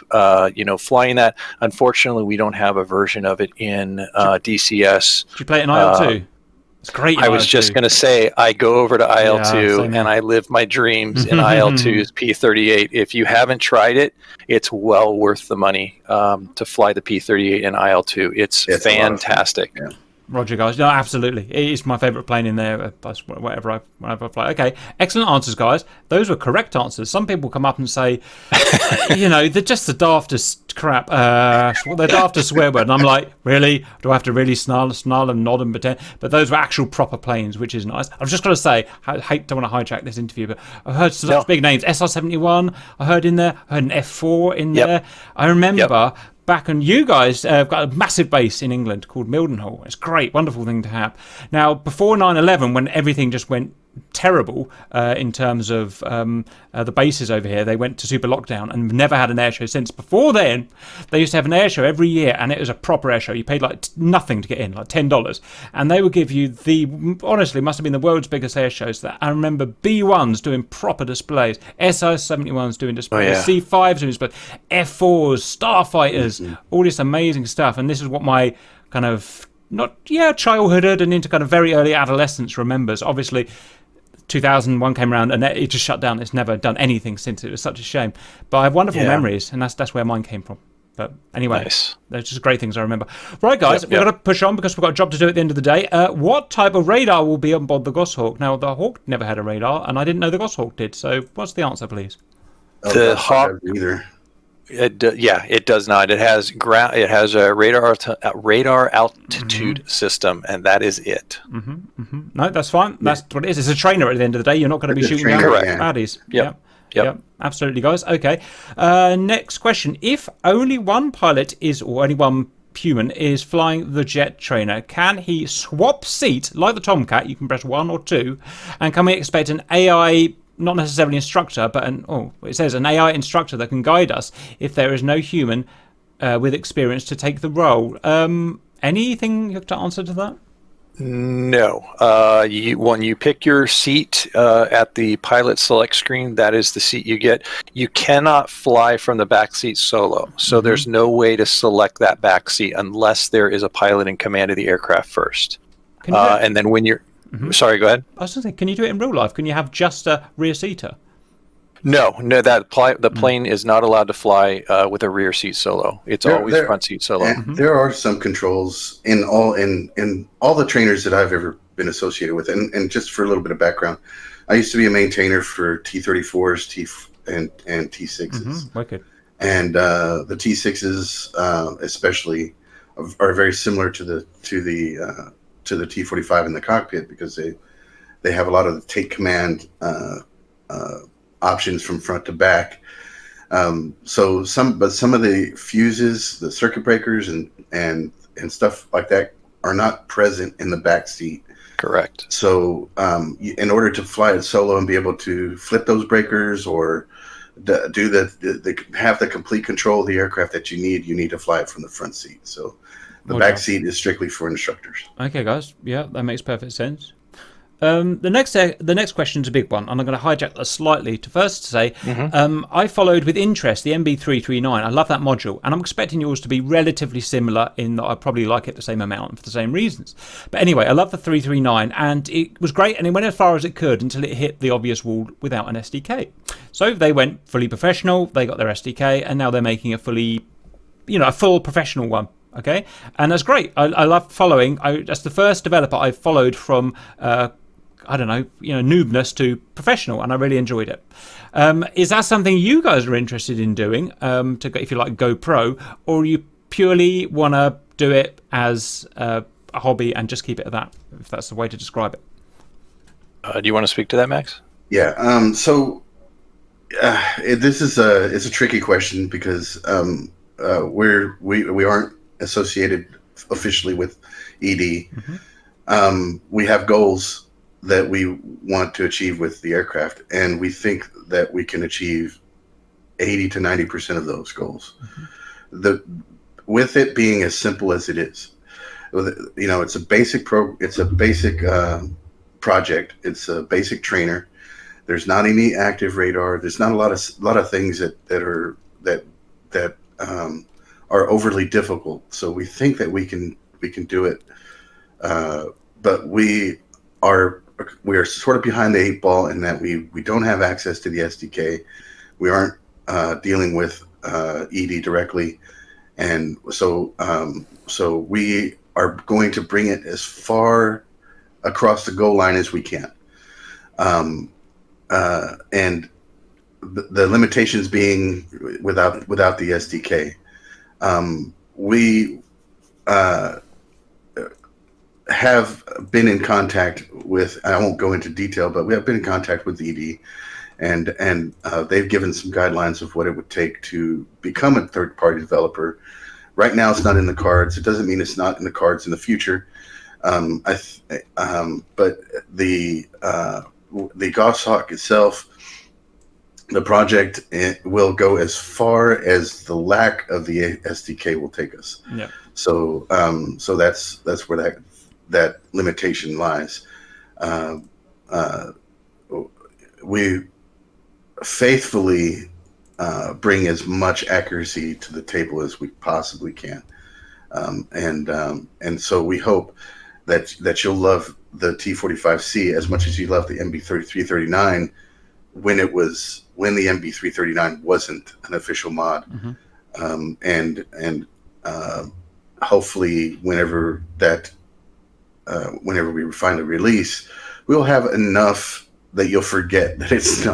flying that. Unfortunately, we don't have a version of it in DCS. Did you play it in IL-2? It's great. I was just going to say, I go over to IL-2 and I live my dreams in IL-2's P-38. If you haven't tried it, it's well worth the money to fly the P-38 in IL-2. It's fantastic. Yeah. Roger, guys. No, absolutely. It is my favourite plane in there, whenever I fly. Okay, excellent answers, guys. Those were correct answers. Some people come up and say, they're just the daftest crap. The daftest swear word. And I'm like, really? Do I have to really snarl and nod and pretend? But those were actual proper planes, which is nice. I've just got to say, I don't want to hijack this interview, but I've heard such big names. SR-71, I heard in there. I heard an F4 in there. I remember... Back and you guys have got a massive base in England called Mildenhall. It's a great, wonderful thing to have. Now, before 9/11, when everything just went terrible in terms of the bases over here, they went to super lockdown and never had an air show since. Before then, they used to have an air show every year, and it was a proper air show. You paid like nothing to get in, like $10, and they would give you honestly, must have been the world's biggest air shows. That I remember B1s doing proper displays, SI-71s doing displays, C5s doing displays, F4s, Starfighters, all this amazing stuff. And this is what my kind of childhood and into kind of very early adolescence remembers. Obviously 2001 came around and it just shut down. It's never done anything since. It was such a shame, but I have wonderful memories, and that's where mine came from. But anyway, they're just great things I remember. Right, guys, we've got to push on because we've got a job to do at the end of the day. What type of radar will be on board the Goshawk? Now, the Hawk never had a radar, and I didn't know the Goshawk did. So what's the answer, please? The Hawk either. It does not. It has It has a radar altitude system, and that is it. No, that's fine. That's what it is. It's a trainer at the end of the day. You're not going to be shooting down baddies. Yep. Absolutely, guys. Okay. Next question: if only one pilot or only one human is flying the jet trainer, can he swap seat like the Tomcat? You can press 1 or 2, and can we expect an AI? Not necessarily instructor, but it says an AI instructor that can guide us if there is no human with experience to take the role. Anything you have to answer to that? No. When you pick your seat at the pilot select screen, that is the seat you get. You cannot fly from the back seat solo, so there's no way to select that back seat unless there is a pilot in command of the aircraft first. And then when you're sorry, go ahead. I was going to say, can you do it in real life? Can you have just a rear seater? No, the plane is not allowed to fly with a rear seat solo. It's always front seat solo. There are some controls in all the trainers that I've ever been associated with. And just for a little bit of background, I used to be a maintainer for T-34s and T-6s. Wicked. And the T-6s especially are very similar to the T-45 in the cockpit because they have a lot of the take command options from front to back. So some of the fuses, the circuit breakers, and stuff like that are not present in the back seat. Correct. So in order to fly it solo and be able to flip those breakers or have the complete control of the aircraft that you need to fly it from the front seat. So the back seat is strictly for instructors. Okay, guys. Yeah, that makes perfect sense. The next question is a big one, and I'm going to hijack that slightly to first say I followed with interest the MB339. I love that module, and I'm expecting yours to be relatively similar in that I probably like it the same amount for the same reasons. But anyway, I love the 339, and it was great, and it went as far as it could until it hit the obvious wall without an SDK. So they went fully professional, they got their SDK, and now they're making a full professional one. Okay, and that's great. I love following. That's the first developer I followed from noobness to professional, and I really enjoyed it. Is that something you guys are interested in doing, if you like, go pro, or you purely want to do it as a hobby and just keep it at that, if that's the way to describe it? Do you want to speak to that, Max? Yeah. So This is it's a tricky question because we aren't associated officially with ED. We have goals that we want to achieve with the aircraft, and we think that we can achieve 80 to 90% of those goals. With it being as simple as it is, it's a basic project. It's a basic trainer. There's not any active radar. There's not a lot of things that are overly difficult. So we think that we can do it, but we are sort of behind the 8 ball in that we don't have access to the SDK. We aren't dealing with ED directly, and so we are going to bring it as far across the goal line as we can. And the limitations being without the SDK. We have been in contact with, I won't go into detail, but we have been in contact with ED, and they've given some guidelines of what it would take to become a third-party developer. Right now, it's not in the cards. It doesn't mean it's not in the cards in the future. But the Goshawk itself, the project, will go as far as the lack of the SDK will take us. Yeah. So that's where that limitation lies. We faithfully bring as much accuracy to the table as we possibly can, and so we hope that you'll love the T-45C as much as you love the MB339 when the MB339 wasn't an official mod. And hopefully whenever we find a release, we'll have enough that you'll forget that it's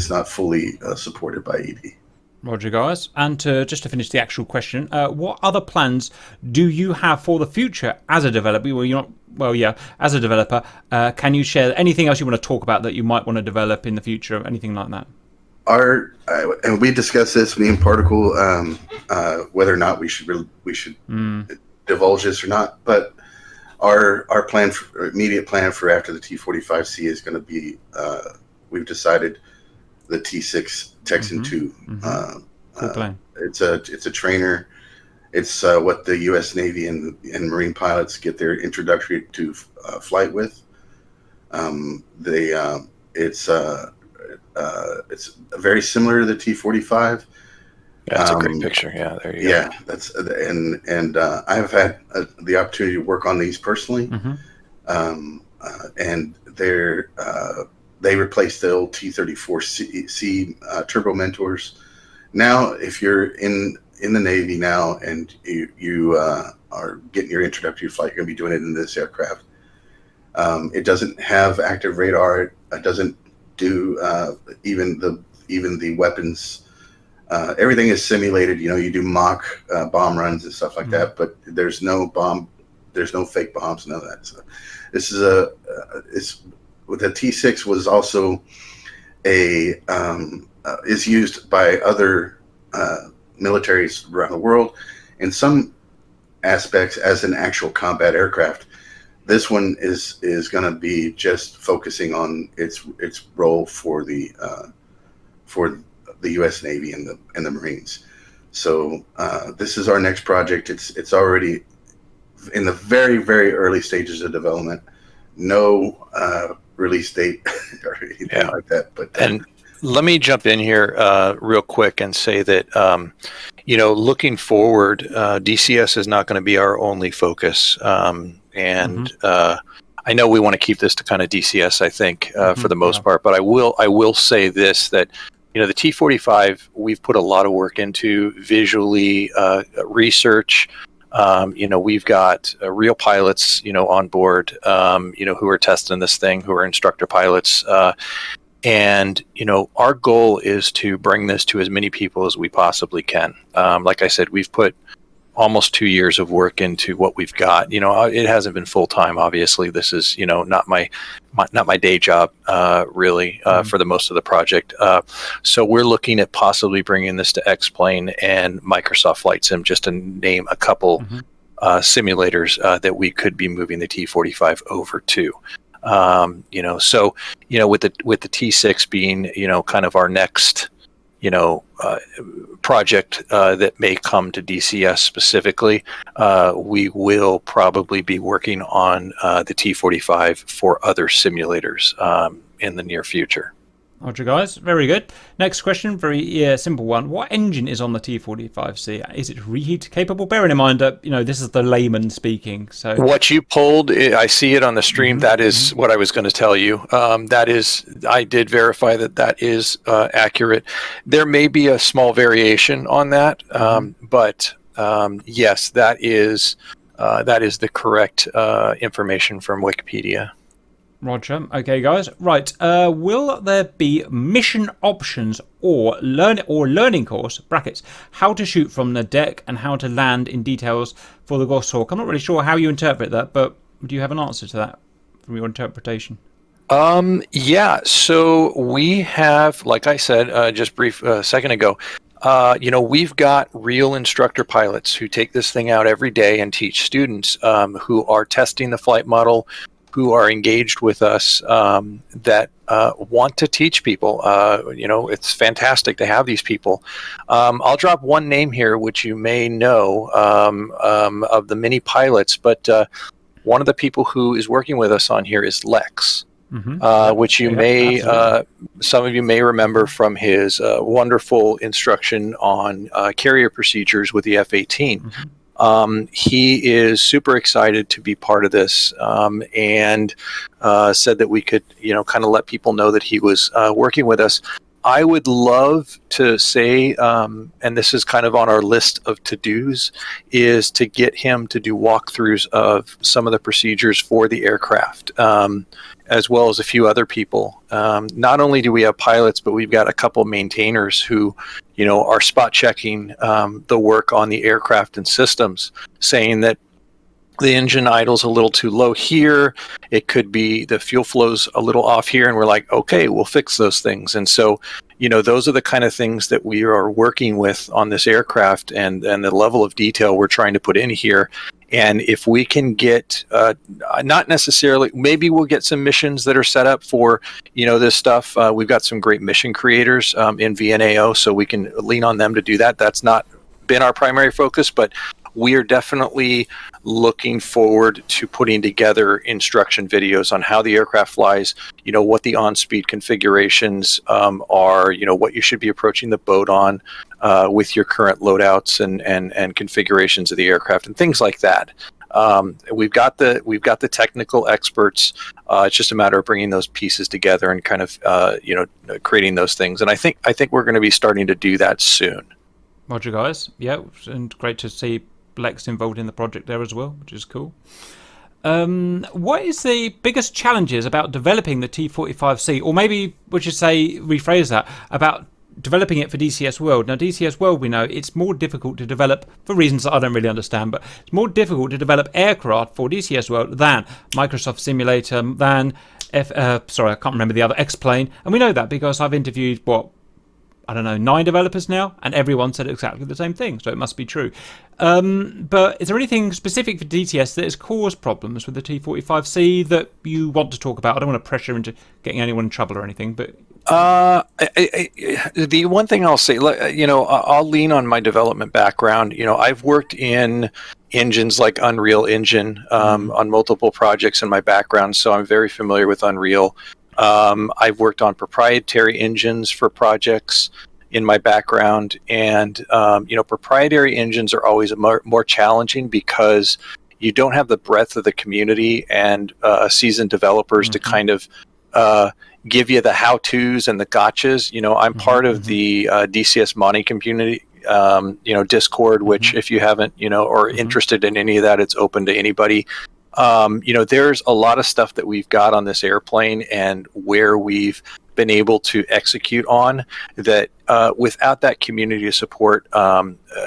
not fully supported by ED. Roger, guys. And just to finish the actual question, what other plans do you have for the future as a developer? As a developer, can you share anything else you want to talk about that you might want to develop in the future, anything like that? And we discussed this, me and Particle, whether or not we should divulge this or not. But our immediate plan for after the T-45C is going to be, we've decided, the T6 Texan 2. Cool plane. It's a trainer. It's what the U.S. Navy and Marine pilots get their introductory to flight with. It's very similar to the T-45. Yeah, that's a great picture. Yeah, there you go. Yeah, that's and I've had the opportunity to work on these personally, and they replaced the old T-34C turbo mentors. Now, if you're in the Navy now and you are getting your introductory flight, you're going to be doing it in this aircraft. It doesn't have active radar. It doesn't do even the weapons. Everything is simulated. You do mock bomb runs and stuff like that, but there's no fake bombs, none of that. So this is the T6 was also is used by other militaries around the world in some aspects as an actual combat aircraft. This one is going to be just focusing on its role for the U.S. Navy and the Marines. So this is our next project. It's already in the very, very early stages of development. No release date or anything like that. But and let me jump in here real quick and say that looking forward, DCS is not going to be our only focus. I know we want to keep this to kind of DCS, I think, for the most part. But I will say this, that the T-45 we've put a lot of work into visually, research. We've got real pilots, on board, who are testing this thing, who are instructor pilots. And our goal is to bring this to as many people as we possibly can. Like I said, we've put almost 2 years of work into what we've got. It hasn't been full time. Obviously, this is not my day job really for the most of the project. So we're looking at possibly bringing this to X-Plane and Microsoft Flight Sim, just to name a couple simulators that we could be moving the T-45 over to. So with the T6 being kind of our next project that may come to DCS specifically, we will probably be working on the T-45 for other simulators in the near future. Roger, guys. Very good. Next question, very simple one. What engine is on the T-45C? Is it reheat capable? Bearing in mind that, this is the layman speaking. So what you pulled, I see it on the stream. That is what I was going to tell you. I did verify that is accurate. There may be a small variation on that, but yes, that is the correct information from Wikipedia. Roger. Okay, guys. Right. Will there be mission options or learning course (brackets) how to shoot from the deck and how to land in details for the Goshawk? I'm not really sure how you interpret that, but do you have an answer to that from your interpretation? Yeah. So we have, like I said, just brief second ago. We've got real instructor pilots who take this thing out every day and teach students who are testing the flight model, who are engaged with us, that want to teach people. It's fantastic to have these people. I'll drop one name here, which you may know of the mini pilots, but one of the people who is working with us on here is Lex, which you may, some of you may remember from his wonderful instruction on carrier procedures with the F-18. He is super excited to be part of this, and said that we could, kind of let people know that he was working with us. I would love to say, and this is kind of on our list of to-dos, is to get him to do walkthroughs of some of the procedures for the aircraft, as well as a few other people. Not only do we have pilots, but we've got a couple maintainers who, are spot checking the work on the aircraft and systems, saying that the engine idle's a little too low here. It could be the fuel flow's a little off here, and we're like, okay, we'll fix those things. And so, those are the kind of things that we are working with on this aircraft, and the level of detail we're trying to put in here. And if we can get, not necessarily, maybe we'll get some missions that are set up for, this stuff. We've got some great mission creators in Vnao, so we can lean on them to do that. That's not been our primary focus, but we are definitely looking forward to putting together instruction videos on how the aircraft flies, what the on-speed configurations are, what you should be approaching the boat on with your current loadouts and configurations of the aircraft and things like that. We've got the technical experts. It's just a matter of bringing those pieces together and kind of creating those things. And I think we're going to be starting to do that soon. Roger, guys. Yeah, and great to see Lex involved in the project there as well, which is cool. What is the biggest challenges about developing the T-45C, or maybe we should say, rephrase that, about developing it for DCS World? Now, DCS World, we know it's more difficult to develop for reasons that I don't really understand, but it's more difficult to develop aircraft for DCS World than Microsoft Simulator, than I can't remember the other, X-Plane, and we know that because I've interviewed 9 developers now, and everyone said exactly the same thing, so it must be true. But is there anything specific for DTS that has caused problems with the T-45C that you want to talk about? I don't want to pressure into getting anyone in trouble or anything, but... The one thing I'll say, I'll lean on my development background. I've worked in engines like Unreal Engine on multiple projects in my background, so I'm very familiar with Unreal. I've worked on proprietary engines for projects in my background, and proprietary engines are always more challenging because you don't have the breadth of the community and seasoned developers to kind of give you the how-tos and the gotchas. I'm part of the DCS modding community, Discord, which if you haven't, or interested in any of that, it's open to anybody. There's a lot of stuff that we've got on this airplane, and where we've been able to execute on that without that community support,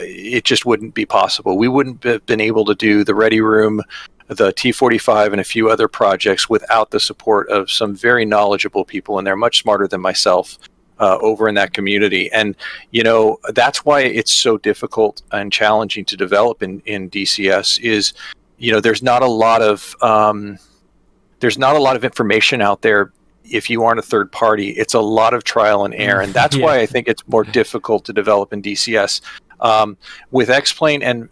it just wouldn't be possible. We wouldn't have been able to do the Ready Room, the T-45, and a few other projects without the support of some very knowledgeable people, and they're much smarter than myself over in that community. And that's why it's so difficult and challenging to develop in DCS. Is there's not a lot of information out there. If you aren't a third party, it's a lot of trial and error, and that's why I think it's more difficult to develop in DCS. With X-Plane and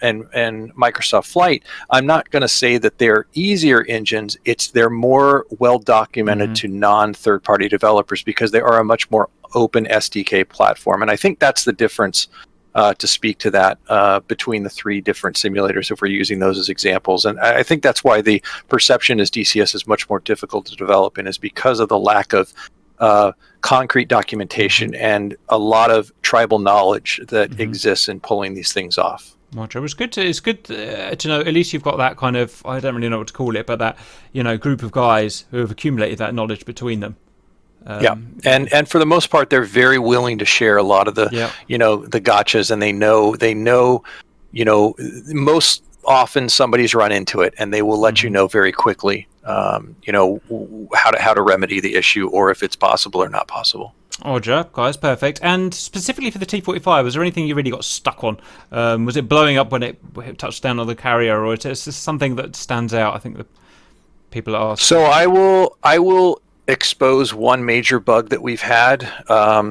Microsoft Flight, I'm not going to say that they're easier engines. They're more well documented to non-third party developers because they are a much more open SDK platform, and I think that's the difference. To speak to that between the three different simulators, if we're using those as examples. And I think that's why the perception is DCS is much more difficult to develop in, is because of the lack of concrete documentation and a lot of tribal knowledge that exists in pulling these things off. Roger. It's good to know at least you've got that kind of, I don't really know what to call it, but that group of guys who have accumulated that knowledge between them. And for the most part, they're very willing to share a lot of the the gotchas, and they know most often somebody's run into it, and they will let you know very quickly how to remedy the issue, or if it's possible or not possible. Roger, guys, perfect. And specifically for the T-45, was there anything you really got stuck on? Was it blowing up when it touched down on the carrier, or is this something that stands out? I think that people are asking. So I will expose one major bug that we've had,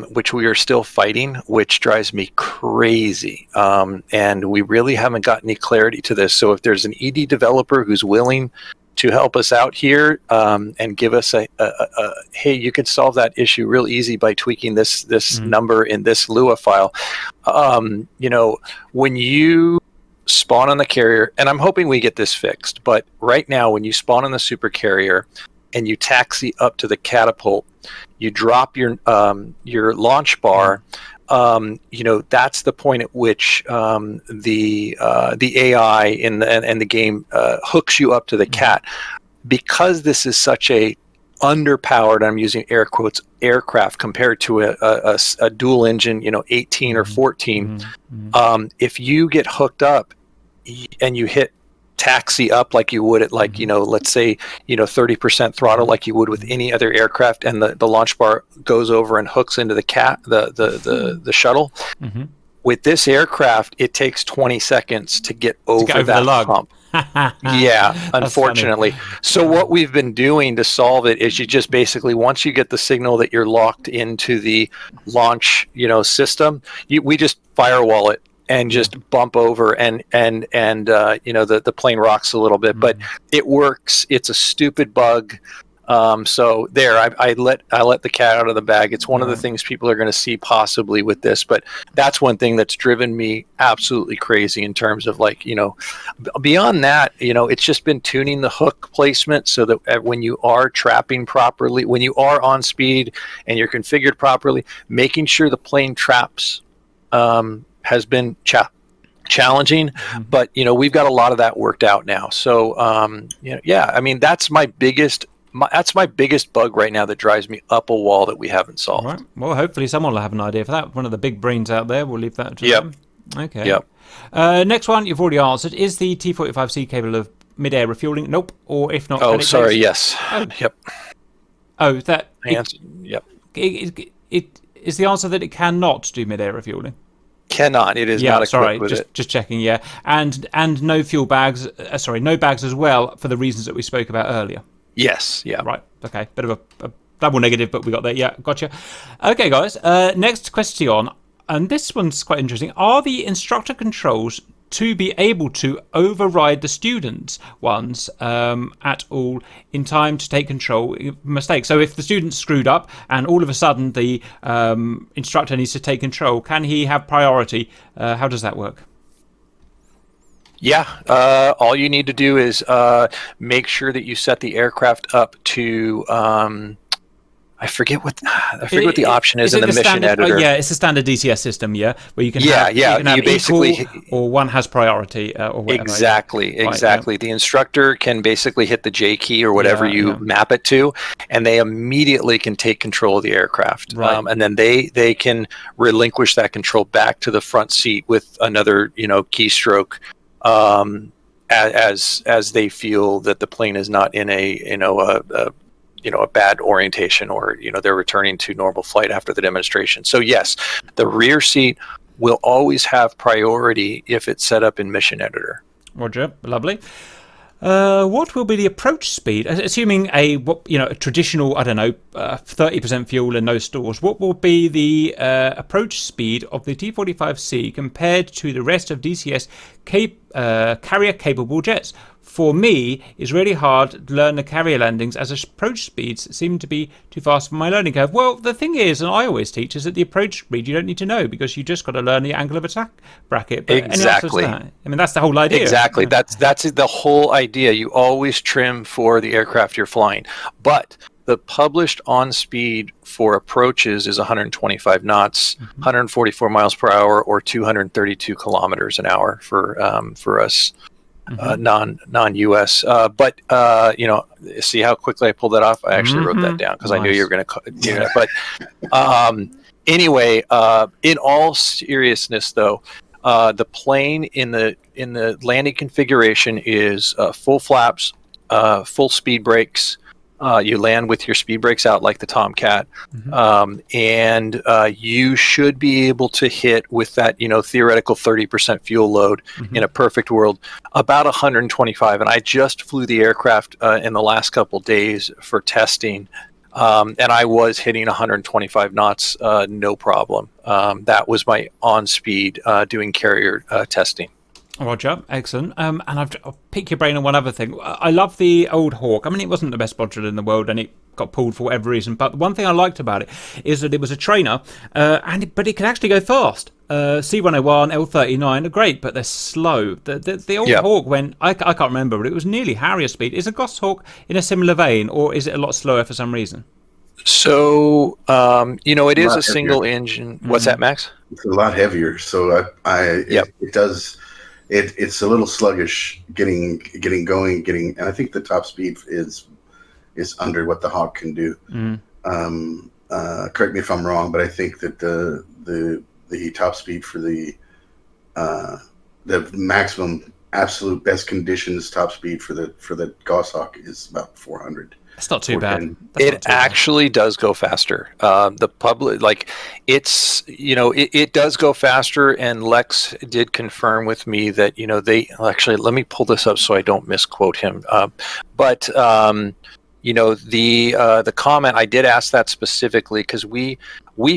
which we are still fighting, which drives me crazy. And we really haven't got any clarity to this. So if there's an ED developer who's willing to help us out here and give us a hey, you can solve that issue real easy by tweaking this number in this Lua file. When you spawn on the carrier, and I'm hoping we get this fixed, but right now when you spawn on the super carrier and you taxi up to the catapult, you drop your launch bar. That's the point at which the AI in the game hooks you up to the cat. Because this is such a underpowered, I'm using air quotes, aircraft compared to a dual engine, 18 or 14. If you get hooked up and you hit taxi up like you would at let's say 30% throttle like you would with any other aircraft, and the launch bar goes over and hooks into the shuttle. With this aircraft, it takes 20 seconds to get over that hump. Yeah, unfortunately. So what we've been doing to solve it is you just basically, once you get the signal that you're locked into the launch system, we just firewall it and just bump over, and the plane rocks a little bit, but it works. It's a stupid bug. So there, I let the cat out of the bag. It's one of the things people are going to see possibly with this, but that's one thing that's driven me absolutely crazy in terms of beyond that, it's just been tuning the hook placement so that when you are trapping properly, when you are on speed and you're configured properly, making sure the plane traps, has been challenging, but we've got a lot of that worked out now. So that's my biggest bug right now that drives me up a wall that we haven't solved. Right. Well, hopefully someone will have an idea for that. One of the big brains out there. We'll leave that to them. Okay. Yep. Next one you've already answered. Is the T-45C capable of mid-air refueling? Nope. Or if not, yes. Yep. That yep. It is the answer that it cannot do mid-air refueling. Cannot. It is not equipped with it. Just checking. Yeah, and no fuel bags. No bags as well for the reasons that we spoke about earlier. Yes. Yeah. Right. Okay. Bit of a double negative, but we got there. Yeah. Gotcha. Okay, guys. Next question, and this one's quite interesting. Are the instructor controls to be able to override the students' ones at all in time to take control mistakes? So if the student screwed up and all of a sudden the instructor needs to take control, can he have priority? How does that work? Yeah, all you need to do is make sure that you set the aircraft up to I forget what the option is in it the mission standard, editor. yeah, it's a standard DCS system, yeah, where you can Yeah, have, yeah, you can have you basically equal or one has priority or whatever. exactly. Right, The instructor can basically hit the J key or whatever you map it to, and they immediately can take control of the aircraft. Right. And then they can relinquish that control back to the front seat with another keystroke, as they feel that the plane is not in a bad orientation, or they're returning to normal flight after the demonstration. So yes, the rear seat will always have priority if it's set up in mission editor. Roger, lovely. What will be the approach speed? Assuming a traditional, 30% fuel and no stores, what will be the approach speed of the T-45C compared to the rest of DCS carrier-capable jets? For me, it's really hard to learn the carrier landings as approach speeds seem to be too fast for my learning curve. Well, the thing is, and I always teach, is that the approach speed you don't need to know because you just got to learn the angle of attack bracket. But exactly. That's the whole idea. Exactly. That's the whole idea. You always trim for the aircraft you're flying. But the published on speed for approaches is 125 knots, 144 miles per hour, or 232 kilometers an hour for us. Non-US, but see how quickly I pulled that off. I actually wrote that down because I knew you were going to do that. But anyway, in all seriousness, though, the plane in the landing configuration is full flaps, full speed brakes. You land with your speed brakes out like the Tomcat, and you should be able to hit with that theoretical 30% fuel load in a perfect world about 125. And I just flew the aircraft in the last couple days for testing, and I was hitting 125 knots, no problem. That was my on speed doing carrier testing. Roger, excellent. And I'll pick your brain on one other thing. I love the old Hawk. I mean, it wasn't the best module in the world, and it got pulled for whatever reason. But the one thing I liked about it is that it was a trainer, but it could actually go fast. C101, L39 are great, but they're slow. The old Hawk went, I can't remember, but it was nearly Harrier speed. Is a Goshawk in a similar vein, or is it a lot slower for some reason? So, it is a single engine. What's that, Max? It's a lot heavier, so it does. It's a little sluggish getting going, and I think the top speed is under what the Hawk can do. Correct me if I'm wrong, but I think that the top speed for the maximum absolute best conditions top speed for the Goshawk is about 400. That's not too bad. It actually does go faster. The public, it does go faster, and Lex did confirm with me that they actually. Let me pull this up so I don't misquote him. But the comment, I did ask that specifically because we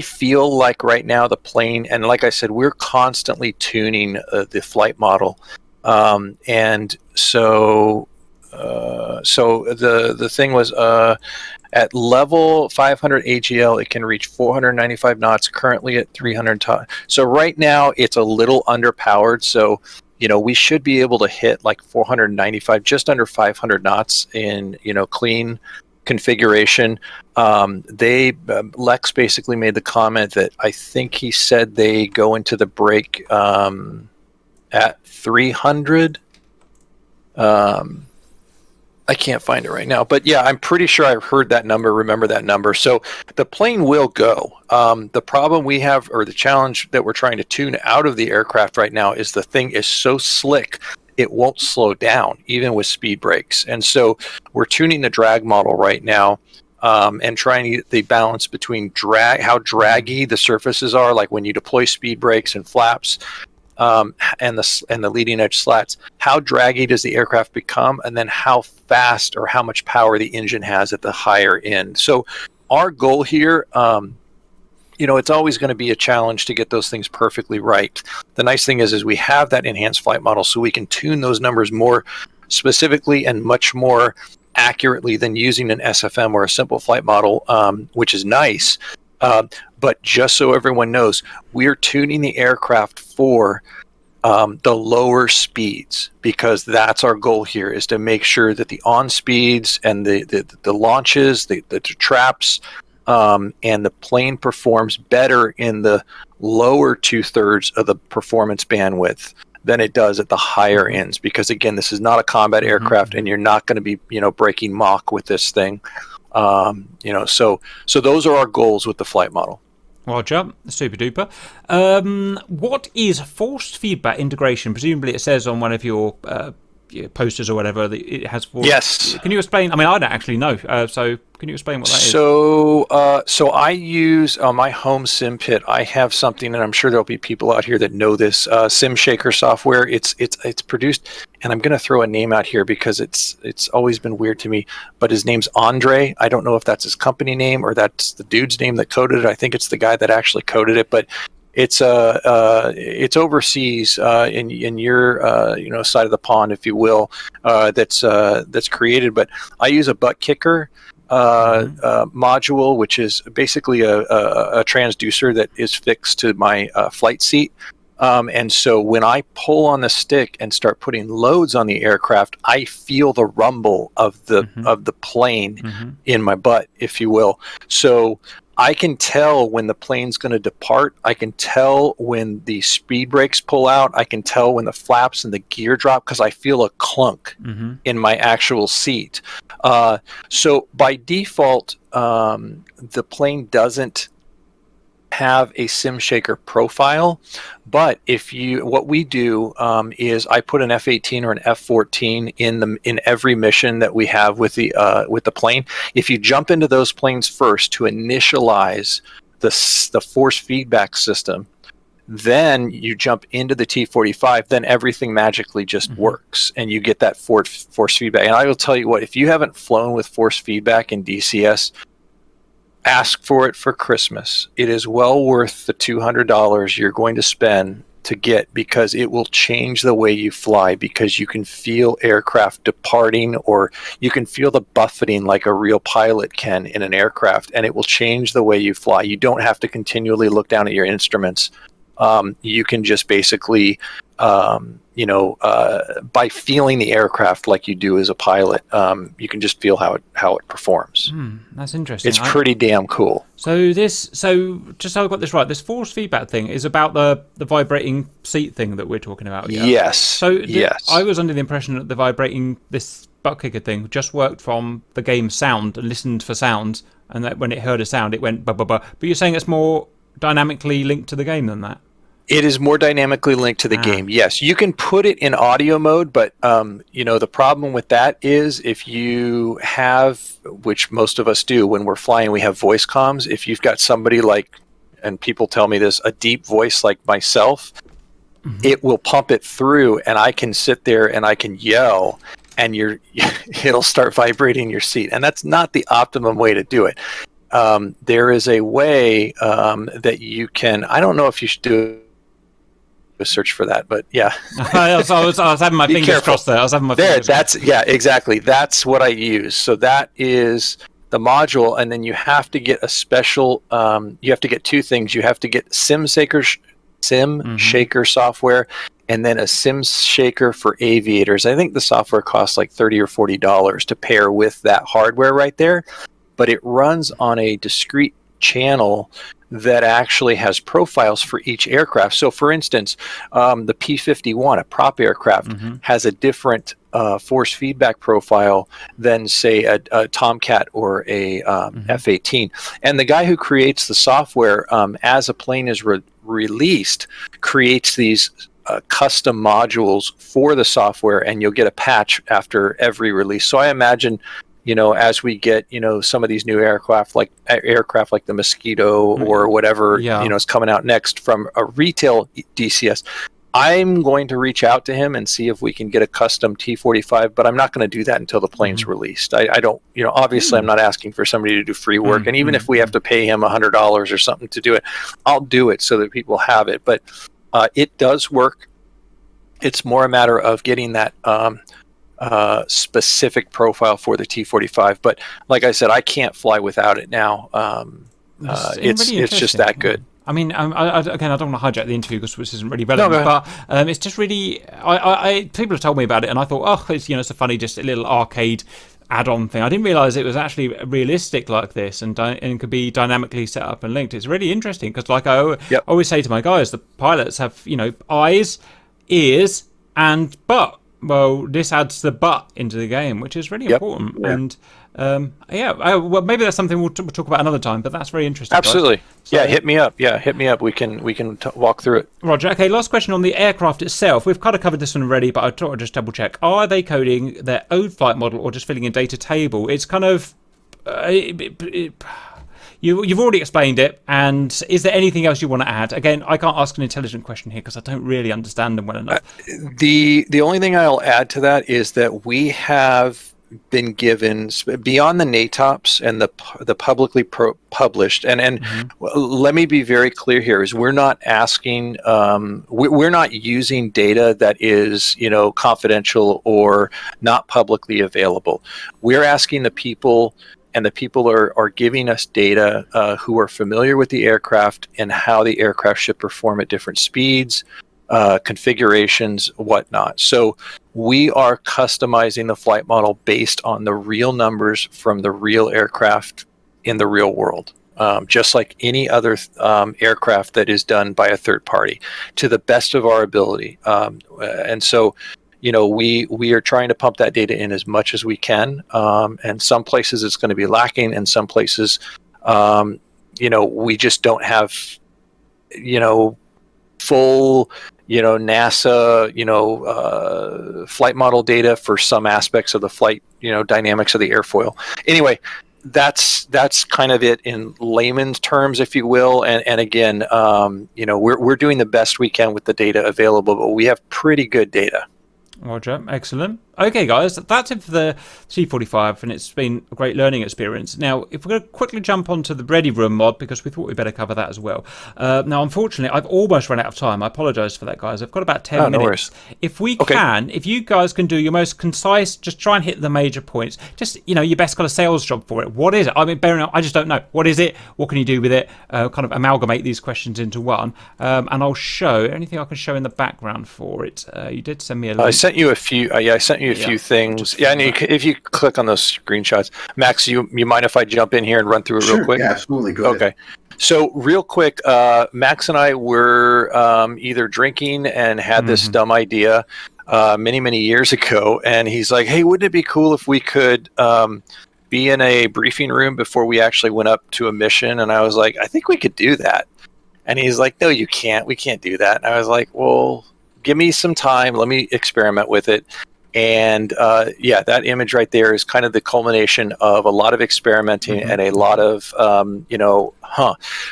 feel like right now the plane, and like I said, we're constantly tuning the flight model, and so. So the thing was at level 500 AGL, it can reach 495 knots. Currently at 300 So right now it's a little underpowered. So we should be able to hit like 495, just under 500 knots in clean configuration. Lex basically made the comment that I think he said they go into the break at 300. I can't find it right now, but yeah, I'm pretty sure I heard that number, remember that number. So the plane will go. The problem we have, or the challenge that we're trying to tune out of the aircraft right now, is the thing is so slick, it won't slow down, even with speed brakes. And so we're tuning the drag model right now, and trying to get the balance between how draggy the surfaces are, like when you deploy speed brakes and flaps, and the leading edge slats. How draggy does the aircraft become, and then how fast or how much power the engine has at the higher end. So our goal here, it's always going to be a challenge to get those things perfectly right. The nice thing is we have that enhanced flight model, so we can tune those numbers more specifically and much more accurately than using an SFM or a simple flight model, which is nice. But just so everyone knows, we're tuning the aircraft for the lower speeds, because that's our goal here, is to make sure that the on speeds and the launches, the traps, and the plane performs better in the lower 2/3 of the performance bandwidth than it does at the higher ends, because again, this is not a combat aircraft, and you're not going to be breaking Mach with this thing. So those are our goals with the flight model. Roger, super duper. What is forced feedback integration? Presumably it says on one of your posters or whatever that it has forced. Yes. Can you explain? I mean, I don't actually know. So can you explain what that is? So I use on my home sim pit, I have something, and I'm sure there'll be people out here that know this, Sim Shaker software. It's produced, and I'm going to throw a name out here because it's always been weird to me, but his name's Andre. I don't know if that's his company name or that's the dude's name that coded it. I think it's the guy that actually coded it, but it's overseas in your side of the pond, if you will, that's created. But I use a butt kicker module, which is basically a transducer that is fixed to my flight seat. And so when I pull on the stick and start putting loads on the aircraft, I feel the rumble of the plane in my butt, if you will. So I can tell when the plane's going to depart. I can tell when the speed brakes pull out. I can tell when the flaps and the gear drop because I feel a clunk in my actual seat. So by default, the plane doesn't have a sim shaker profile, but what we do is I put an F-18 or an F-14 in every mission that we have with the plane. If you jump into those planes first to initialize the force feedback system, then you jump into the T-45, then everything magically just works and you get that force feedback. And I will tell you what, if you haven't flown with force feedback in DCS, ask for it for Christmas. It is well worth the $200 you're going to spend to get, because it will change the way you fly, because you can feel aircraft departing, or you can feel the buffeting like a real pilot can in an aircraft, and it will change the way you fly. You don't have to continually look down at your instruments. You can just basically by feeling the aircraft like you do as a pilot, you can just feel how it performs. That's interesting. It's pretty damn cool. So just so I've got this right, this force feedback thing is about the vibrating seat thing that we're talking about. Yeah? Yes. So yes. I was under the impression that the vibrating, this butt kicker thing, just worked from the game sound and listened for sounds, and that when it heard a sound, it went ba ba ba. But you're saying it's more dynamically linked to the game than that? It is more dynamically linked to the game. Yes, you can put it in audio mode, but the problem with that is if you have, which most of us do when we're flying, we have voice comms. If you've got somebody like, and people tell me this, a deep voice like myself, it will pump it through, and I can sit there and I can yell, and it'll start vibrating your seat, and that's not the optimum way to do it. There is a way that you can. I don't know if you should do a search for that, but yeah. I was having my fingers crossed there. I was having my fingers crossed. Exactly. That's what I use. So that is the module, and then you have to get a special. You have to get two things. You have to get Sim Shaker software, and then a Sim Shaker for aviators. I think the software costs like $30 or $40 to pair with that hardware right there, but it runs on a discrete channel that actually has profiles for each aircraft. So for instance, the P-51, a prop aircraft, has a different force feedback profile than say a Tomcat or a F-18. And the guy who creates the software, as a plane is released, creates these custom modules for the software, and you'll get a patch after every release. So I imagine, as we get, some of these new aircraft like the Mosquito or whatever, is coming out next from a retail DCS, I'm going to reach out to him and see if we can get a custom T-45, but I'm not going to do that until the plane's released. I don't, obviously I'm not asking for somebody to do free work. And even if we have to pay him $100 or something to do it, I'll do it so that people have it. But it does work. It's more a matter of getting that specific profile for the T-45, but like I said, I can't fly without it now. It's just that good. I mean, again, I don't want to hijack the interview because this isn't really relevant, but it's just really, people have told me about it, and I thought, it's it's a funny, just a little arcade add-on thing. I didn't realize it was actually realistic like this and could be dynamically set up and linked. It's really interesting because, like I always say to my guys, the pilots have, you know, eyes, ears, and butt. Well, this adds the butt into the game, which is really important. Yeah. And well, maybe that's something we'll talk about another time. But that's very interesting. Absolutely. So, yeah, hit me up. Yeah, hit me up. We can walk through it. Roger. Okay, last question on the aircraft itself. We've kind of covered this one already, but I thought I'd just double check. Are they coding their own flight model or just filling in data table? It's kind of you've already explained it. And is there anything else you want to add? Again, I can't ask an intelligent question here because I don't really understand them well enough. The only thing I'll add to that is that we have been given, beyond the NATOPS and the publicly published, and let me be very clear here, is we're not asking, we're not using data that is, you know, confidential or not publicly available. We're asking the people, and the people are giving us data who are familiar with the aircraft and how the aircraft should perform at different speeds, configurations, whatnot. So we are customizing the flight model based on the real numbers from the real aircraft in the real world, just like any other aircraft that is done by a third party, to the best of our ability. And so, you know, we are trying to pump that data in as much as we can. And some places it's going to be lacking, and some places, you know, we just don't have, you know, full, you know, NASA, you know, flight model data for some aspects of the flight, you know, dynamics of the airfoil. Anyway, that's kind of it in layman's terms, if you will. And again, you know, we're doing the best we can with the data available, but we have pretty good data. Roger, excellent. Okay, guys, that's it for the C45, and it's been a great learning experience. Now, if we're going to quickly jump onto the Ready Room mod, because we thought we'd better cover that as well. Now, unfortunately, I've almost run out of time. I apologise for that, guys. I've got about 10 minutes. No worries. If we can, if you guys can do your most concise, just try and hit the major points. Just, you know, your best kind of sales job for it. What is it? I mean, bearing in mind, I just don't know. What is it? What can you do with it? Kind of amalgamate these questions into one. And I'll show anything I can show in the background for it. You did send me a link. I sent you a few. I sent you a few things. Yeah, and if you click on those screenshots, Max, you mind if I jump in here and run through it real quick? Yeah, absolutely. Go ahead. Okay. So real quick, Max and I were either drinking and had this dumb idea many years ago, and he's like, "Hey, wouldn't it be cool if we could be in a briefing room before we actually went up to a mission?" And I was like, "I think we could do that." And he's like, "No, you can't. We can't do that." And I was like, "Well, give me some time. Let me experiment with it." And yeah, that image right there is kind of the culmination of a lot of experimenting and a lot of, you know,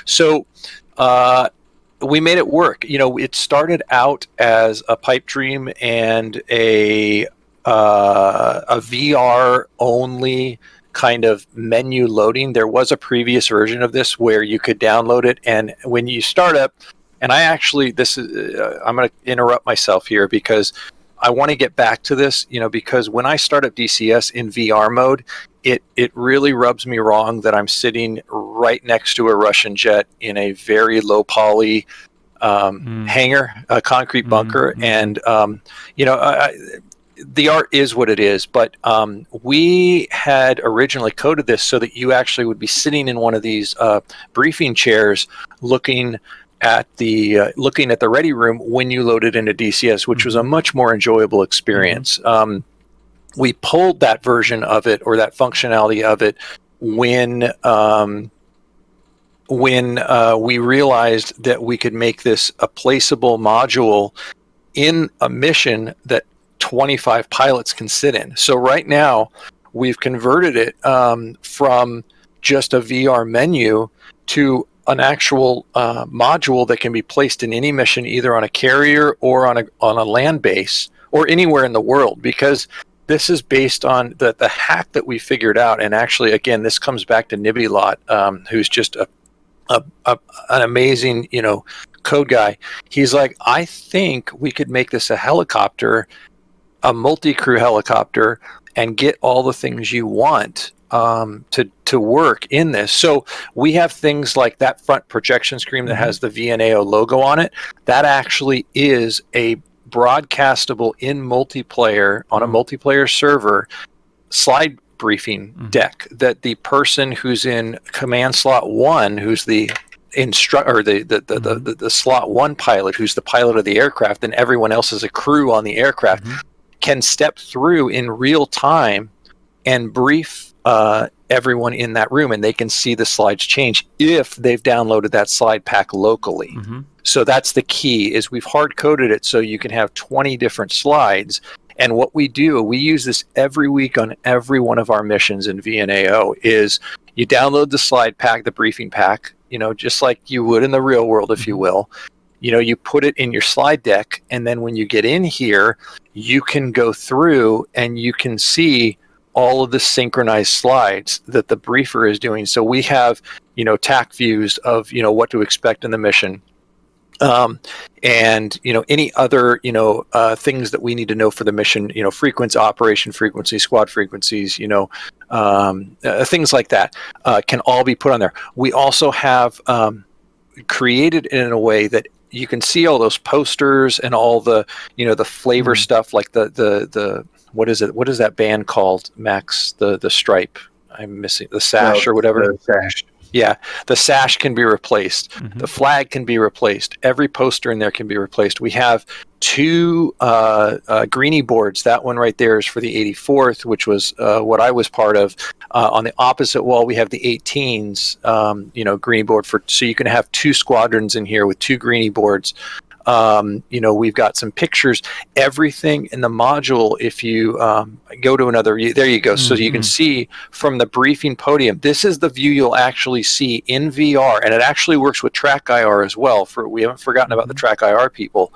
So we made it work. You know, it started out as a pipe dream and a VR only kind of menu loading. There was a previous version of this where you could download it, and when you start up, and I actually, I'm going to interrupt myself here because I want to get back to this, you know, because when I start up DCS in VR mode, it really rubs me wrong that I'm sitting right next to a Russian jet in a very low poly hangar, a concrete bunker. And, you know, the art is what it is, but we had originally coded this so that you actually would be sitting in one of these briefing chairs looking at the Ready Room when you load it into DCS, which was a much more enjoyable experience. We pulled that version of it, or that functionality of it, when we realized that we could make this a placeable module in a mission that 25 pilots can sit in. So right now, we've converted it from just a VR menu to an actual module that can be placed in any mission, either on a carrier or on a land base or anywhere in the world, because this is based on the hack that we figured out. And actually, again, this comes back to Nibbylot, who's just an amazing, you know, code guy. He's like, I think we could make this a helicopter, a multi-crew helicopter, and get all the things you want to work in this. So we have things like that front projection screen that has the Vnao logo on it. That actually is a broadcastable in multiplayer on a multiplayer server slide briefing deck, that the person who's in command slot 1, who's the instructor, or the slot 1 pilot, who's the pilot of the aircraft, and everyone else is a crew on the aircraft, can step through in real time and brief everyone in that room, and they can see the slides change if they've downloaded that slide pack locally. So that's the key, is we've hard coded it so you can have 20 different slides. And what we do, we use this every week on every one of our missions in VNAO, is you download the slide pack, the briefing pack, just like you would in the real world, if you will. You put it in your slide deck, and then when you get in here, you can go through and you can see all of the synchronized slides that the briefer is doing. So we have, TAC views of, what to expect in the mission. And, any other, things that we need to know for the mission, frequency, operation frequency, squad frequencies, things like that, can all be put on there. We also have, created it in a way that you can see all those posters and all the, the flavor stuff, like the what is it? What is that band called, Max? The stripe. I'm missing the sash or whatever. The sash. Yeah, the sash can be replaced. The flag can be replaced. Every poster in there can be replaced. We have 2 greenie boards. That one right there is for the 84th, which was what I was part of. On the opposite wall, we have the 18s, greenie board so you can have 2 squadrons in here with 2 greenie boards. We've got some pictures, everything in the module. If you go to another, there you go. So you can see from the briefing podium, this is the view you'll actually see in VR, and it actually works with Track IR as well. We haven't forgotten about the Track IR people.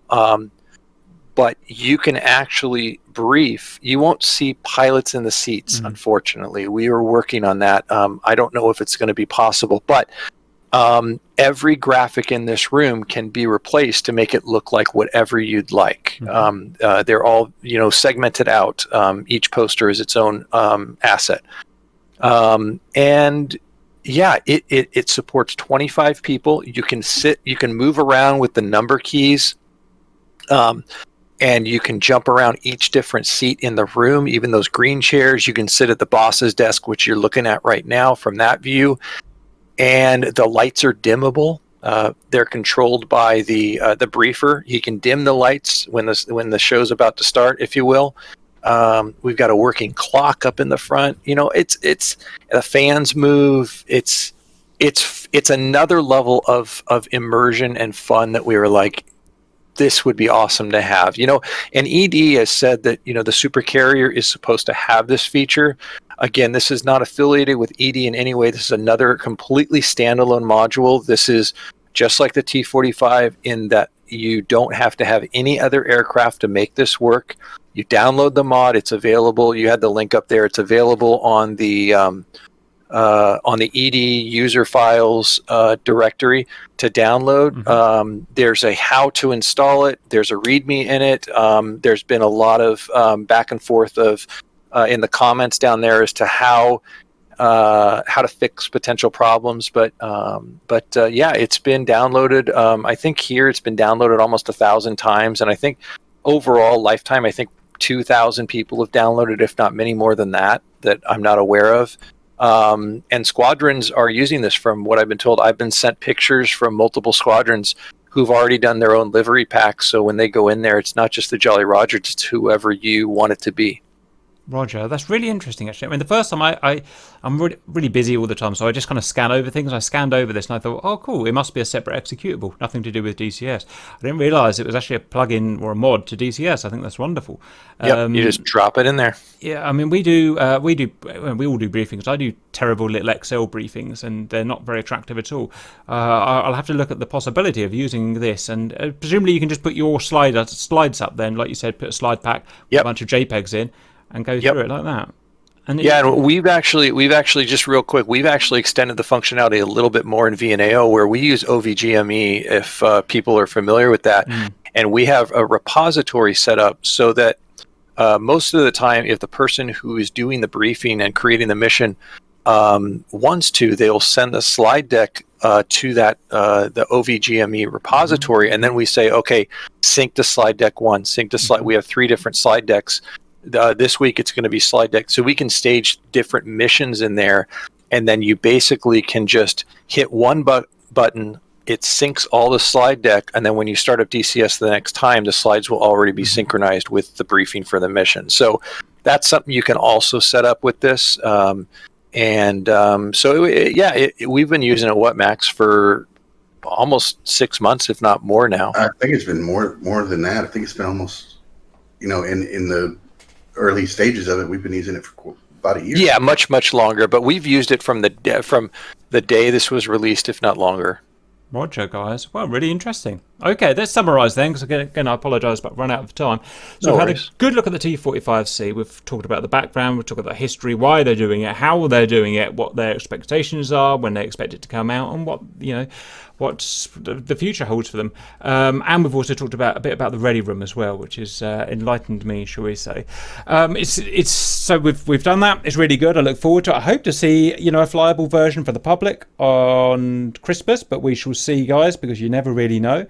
But you can actually brief. You won't see pilots in the seats, unfortunately. We are working on that. I don't know if it's going to be possible, but every graphic in this room can be replaced to make it look like whatever you'd like. They're all, segmented out. Each poster is its own asset. And yeah, it supports 25 people. You can move around with the number keys. And you can jump around each different seat in the room, even those green chairs. You can sit at the boss's desk, which you're looking at right now from that view. And the lights are dimmable. They're controlled by the briefer. He can dim the lights when the show's about to start, if you will. We've got a working clock up in the front. It's the fans move. It's another level of immersion and fun that we were like, this would be awesome to have. And ED has said that the super carrier is supposed to have this feature. Again, this is not affiliated with ED in any way. This is another completely standalone module. This is just like the T-45 in that you don't have to have any other aircraft to make this work. You download the mod. It's available. You had the link up there. It's available on the ED user files directory to download. There's a how to install it. There's a README in it. There's been a lot of back and forth of in the comments down there as to how to fix potential problems. But yeah, it's been downloaded. I think here it's been downloaded almost 1,000 times, and I think overall lifetime, I think 2,000 people have downloaded, if not many more than that I'm not aware of. And squadrons are using this, from what I've been told. I've been sent pictures from multiple squadrons who've already done their own livery packs. So when they go in there, it's not just the Jolly Roger, it's whoever you want it to be. Roger, that's really interesting, actually. I mean, the first time I'm really busy all the time, so I just kind of scan over things. I scanned over this and I thought, oh, cool, it must be a separate executable, nothing to do with DCS. I didn't realise it was actually a plugin or a mod to DCS. I think that's wonderful. You just drop it in there. Yeah, I mean, we all do briefings. I do terrible little Excel briefings, and they're not very attractive at all. I'll have to look at the possibility of using this, and presumably you can just put your slides up then, like you said, put a slide pack, put a bunch of JPEGs in, and go through it like that. And we've actually just real quick, we've actually extended the functionality a little bit more in VNAO, where we use OVGME, if people are familiar with that. And we have a repository set up so that most of the time, if the person who is doing the briefing and creating the mission wants to, they'll send the slide deck to that the OVGME repository, and then we say, okay, sync to slide deck 1, sync to slide. We have 3 different slide decks. This week it's going to be slide deck, so we can stage different missions in there, and then you basically can just hit one button. It syncs all the slide deck, and then when you start up DCS the next time, the slides will already be synchronized with the briefing for the mission. So that's something you can also set up with this. We've been using it, Max, for almost 6 months, if not more now. I think it's been more than that. I think it's been almost, in the early stages of it, we've been using it for about a year. Yeah, much longer, but we've used it from the day this was released, if not longer. Roger, guys. Well, really interesting. Okay, let's summarise then, because again, I apologise, but run out of time. So we've had a good look at the T-45C. We've talked about the background, we've talked about the history, why they're doing it, how they're doing it, what their expectations are, when they expect it to come out, and what the future holds for them. And we've also talked about a bit about the ready room as well, which has enlightened me, shall we say. So we've done that. It's really good. I look forward to it. I hope to see a flyable version for the public on Christmas, but we shall see, guys, because you never really know.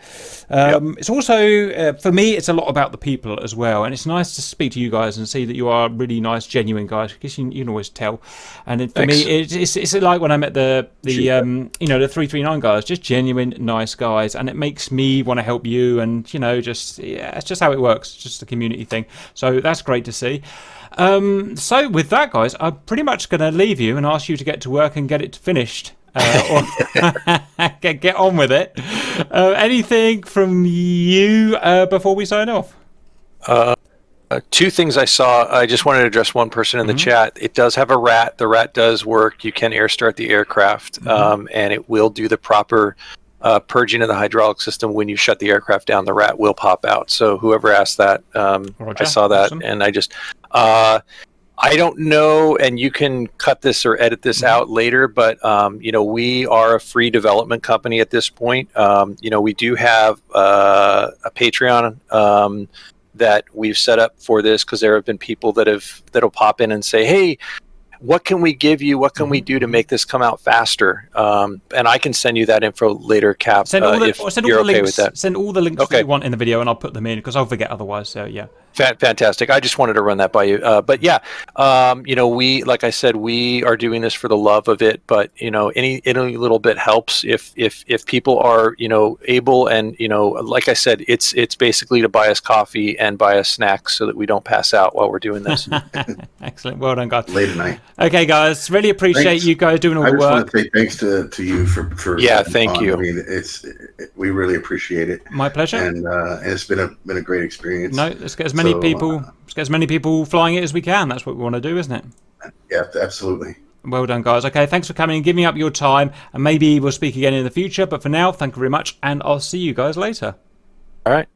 It's also for me, it's a lot about the people as well, and it's nice to speak to you guys and see that you are really nice, genuine guys, because you can always tell. And for me, it's like when I met the 339 guys, just genuine, nice guys, and it makes me want to help you, and it's just how it works. It's just a community thing. So that's great to see. So with that, guys, I'm pretty much going to leave you and ask you to get to work and get it finished. Or get on with it. Anything from you before we sign off? Two things I saw. I just wanted to address one person in the chat. It does have a rat. The rat does work. You can air start the aircraft, and it will do the proper purging of the hydraulic system. When you shut the aircraft down, the rat will pop out. So whoever asked that, I saw that, awesome. And I just... I don't know, and you can cut this or edit this out later, but we are a free development company at this point. We do have a Patreon that we've set up for this, because there have been people that'll pop in and say, "Hey, what can we give you? What can we do to make this come out faster?" And I can send you that info later, Cap. Send all the links, with that. Send all the links that you want in the video, and I'll put them in, because I'll forget otherwise. So yeah. Fantastic. I just wanted to run that by you. But yeah, we, like I said, we are doing this for the love of it. But any little bit helps. If people are able, and like I said, it's basically to buy us coffee and buy us snacks so that we don't pass out while we're doing this. Excellent. Well done, guys. Late at night. Okay, guys. Really appreciate you guys doing all the work. I just want to say thanks to you for thank you. I mean, we really appreciate it. My pleasure. And it's been a great experience. No, let's get as many people flying it as we can. That's what we want to do, isn't it? Yeah, absolutely. Well done, guys. Okay, thanks for coming and giving up your time, and maybe we'll speak again in the future. But for now, thank you very much, and I'll see you guys later. All right.